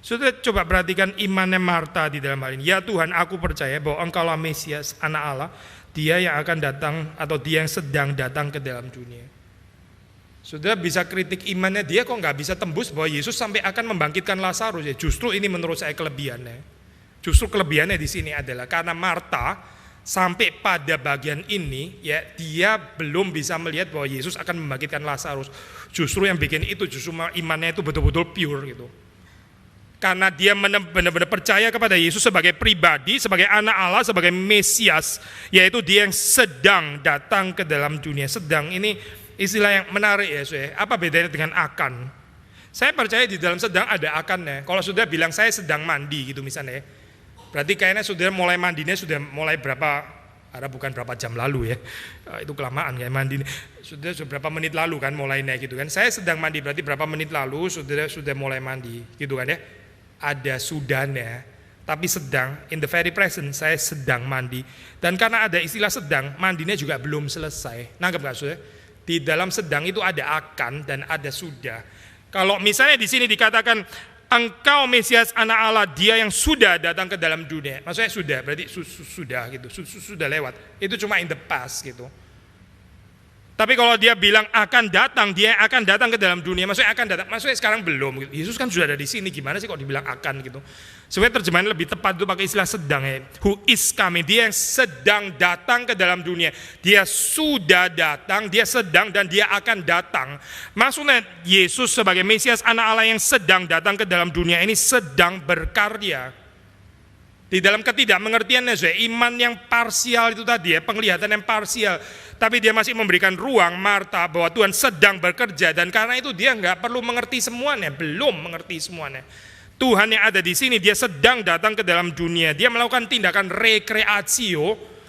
Sudah coba perhatikan imannya Marta di dalam hal ini. Ya Tuhan, aku percaya bahwa Engkaulah Mesias, anak Allah, dia yang akan datang atau dia yang sedang datang ke dalam dunia. Sudah bisa kritik imannya dia kok nggak bisa tembus bahwa Yesus sampai akan membangkitkan Lazarus ya. Justru ini menurut saya kelebihannya. Justru kelebihannya di sini adalah karena Marta sampai pada bagian ini ya dia belum bisa melihat bahwa Yesus akan membangkitkan Lazarus. Justru yang bikin itu justru imannya itu betul-betul pure gitu. Karena dia benar-benar percaya kepada Yesus sebagai pribadi, sebagai anak Allah, sebagai Mesias, yaitu dia yang sedang datang ke dalam dunia. Sedang ini istilah yang menarik ya, apa bedanya dengan akan? Saya percaya di dalam sedang ada akannya. Kalau sudah bilang saya sedang mandi gitu misalnya, berarti kayaknya sudah mulai mandinya sudah mulai berapa Karena bukan berapa jam lalu ya, itu kelamaan kayak mandi. Sudah berapa menit lalu kan mulainya gitu kan. Saya sedang mandi, berarti berapa menit lalu sudah mulai mandi gitu kan ya. Ada sudahnya, tapi sedang, in the very present, saya sedang mandi. Dan karena ada istilah sedang, mandinya juga belum selesai. Nangkep gak sudah? Di dalam sedang itu ada akan dan ada sudah. Kalau misalnya di sini dikatakan Engkau Mesias anak Allah, dia yang sudah datang ke dalam dunia. Maksudnya sudah, berarti sudah gitu, sudah lewat. Itu cuma in the past gitu. Tapi kalau dia bilang akan datang, dia akan datang ke dalam dunia. Maksudnya akan datang, maksudnya sekarang belum gitu. Yesus kan sudah ada di sini, gimana sih kok dibilang akan gitu. Sebenarnya terjemahan lebih tepat itu pakai istilah sedang ya. Who is coming, dia yang sedang datang ke dalam dunia. Dia sudah datang, dia sedang dan dia akan datang. Maksudnya Yesus sebagai Mesias anak Allah yang sedang datang ke dalam dunia ini sedang berkarya. Di dalam ketidakmengertiannya, iman yang parsial itu tadi ya, penglihatan yang parsial. Tapi dia masih memberikan ruang Marta bahwa Tuhan sedang bekerja. Dan karena itu dia nggak perlu mengerti semuanya, belum mengerti semuanya. Tuhan yang ada di sini, dia sedang datang ke dalam dunia. Dia melakukan tindakan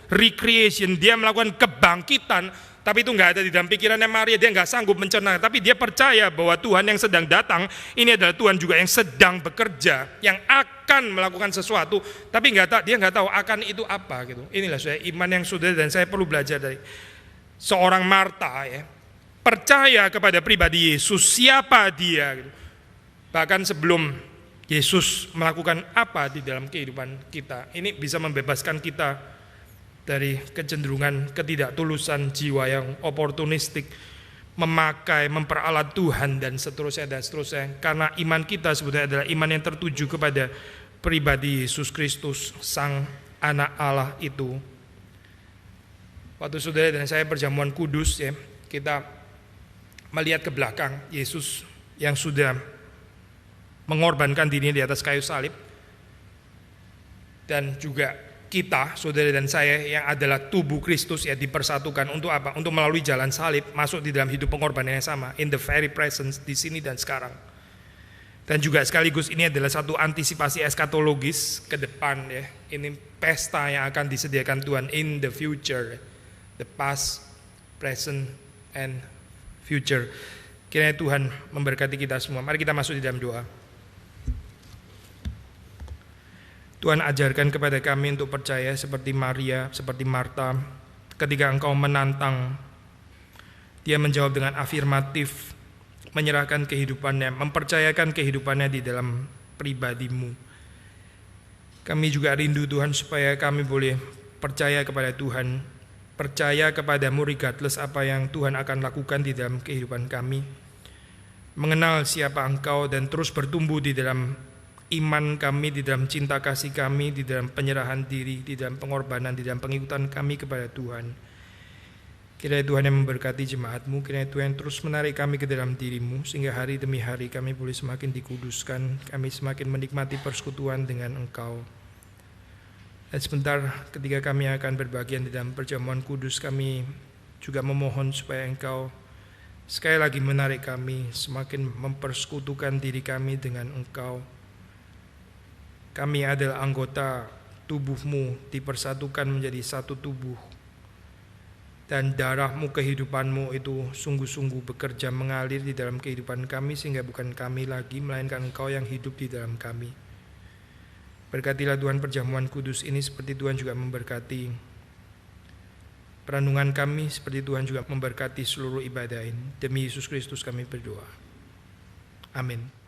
recreation, dia melakukan kebangkitan. Tapi itu nggak ada di dalam pikirannya Maria, dia nggak sanggup mencerna. Tapi dia percaya bahwa Tuhan yang sedang datang, ini adalah Tuhan juga yang sedang bekerja, yang akan melakukan sesuatu. Tapi dia nggak tahu akan itu apa gitu. Inilah saya iman yang sudah, dan saya perlu belajar dari seorang Marta ya, percaya kepada pribadi Yesus, siapa dia gitu. Bahkan sebelum Yesus melakukan apa di dalam kehidupan kita, ini bisa membebaskan kita dari kecenderungan ketidaktulusan jiwa yang oportunistik, memakai, memperalat Tuhan dan seterusnya. Karena iman kita sebetulnya adalah iman yang tertuju kepada pribadi Yesus Kristus, Sang Anak Allah itu. Waktu saudara dan saya perjamuan kudus ya, kita melihat ke belakang Yesus yang sudah mengorbankan dirinya di atas kayu salib, dan juga kita, saudara dan saya yang adalah tubuh Kristus ya, dipersatukan untuk apa? Untuk melalui jalan salib masuk di dalam hidup pengorbanan yang sama, in the very presence, di sini dan sekarang. Dan juga sekaligus ini adalah satu antisipasi eskatologis ke depan ya. Ini pesta yang akan disediakan Tuhan in the future, the past, present, and future. Kiranya Tuhan memberkati kita semua. Mari kita masuk di dalam doa. Tuhan, ajarkan kepada kami untuk percaya seperti Maria, seperti Marta. Ketika Engkau menantang, dia menjawab dengan afirmatif, menyerahkan kehidupannya, mempercayakan kehidupannya di dalam pribadi-Mu. Kami juga rindu Tuhan supaya kami boleh percaya kepada Tuhan, percaya kepada-Mu regardless apa yang Tuhan akan lakukan di dalam kehidupan kami. Mengenal siapa Engkau dan terus bertumbuh di dalam iman kami, di dalam cinta kasih kami, di dalam penyerahan diri, di dalam pengorbanan, di dalam pengikutan kami kepada Tuhan. Kiranya Tuhan yang memberkati jemaat-Mu, kiranya Tuhan terus menarik kami ke dalam diri-Mu, sehingga hari demi hari kami boleh semakin dikuduskan, kami semakin menikmati persekutuan dengan Engkau. Dan sebentar ketika kami akan berbagian di dalam perjamuan kudus, kami juga memohon supaya Engkau sekali lagi menarik kami, semakin mempersekutukan diri kami dengan Engkau. Kami adalah anggota tubuh-Mu, dipersatukan menjadi satu tubuh. Dan darah-Mu, kehidupan-Mu itu sungguh-sungguh bekerja mengalir di dalam kehidupan kami, sehingga bukan kami lagi, melainkan Engkau yang hidup di dalam kami. Berkatilah Tuhan perjamuan kudus ini, seperti Tuhan juga memberkati perenungan kami, seperti Tuhan juga memberkati seluruh ibadah ini. Demi Yesus Kristus kami berdoa. Amin.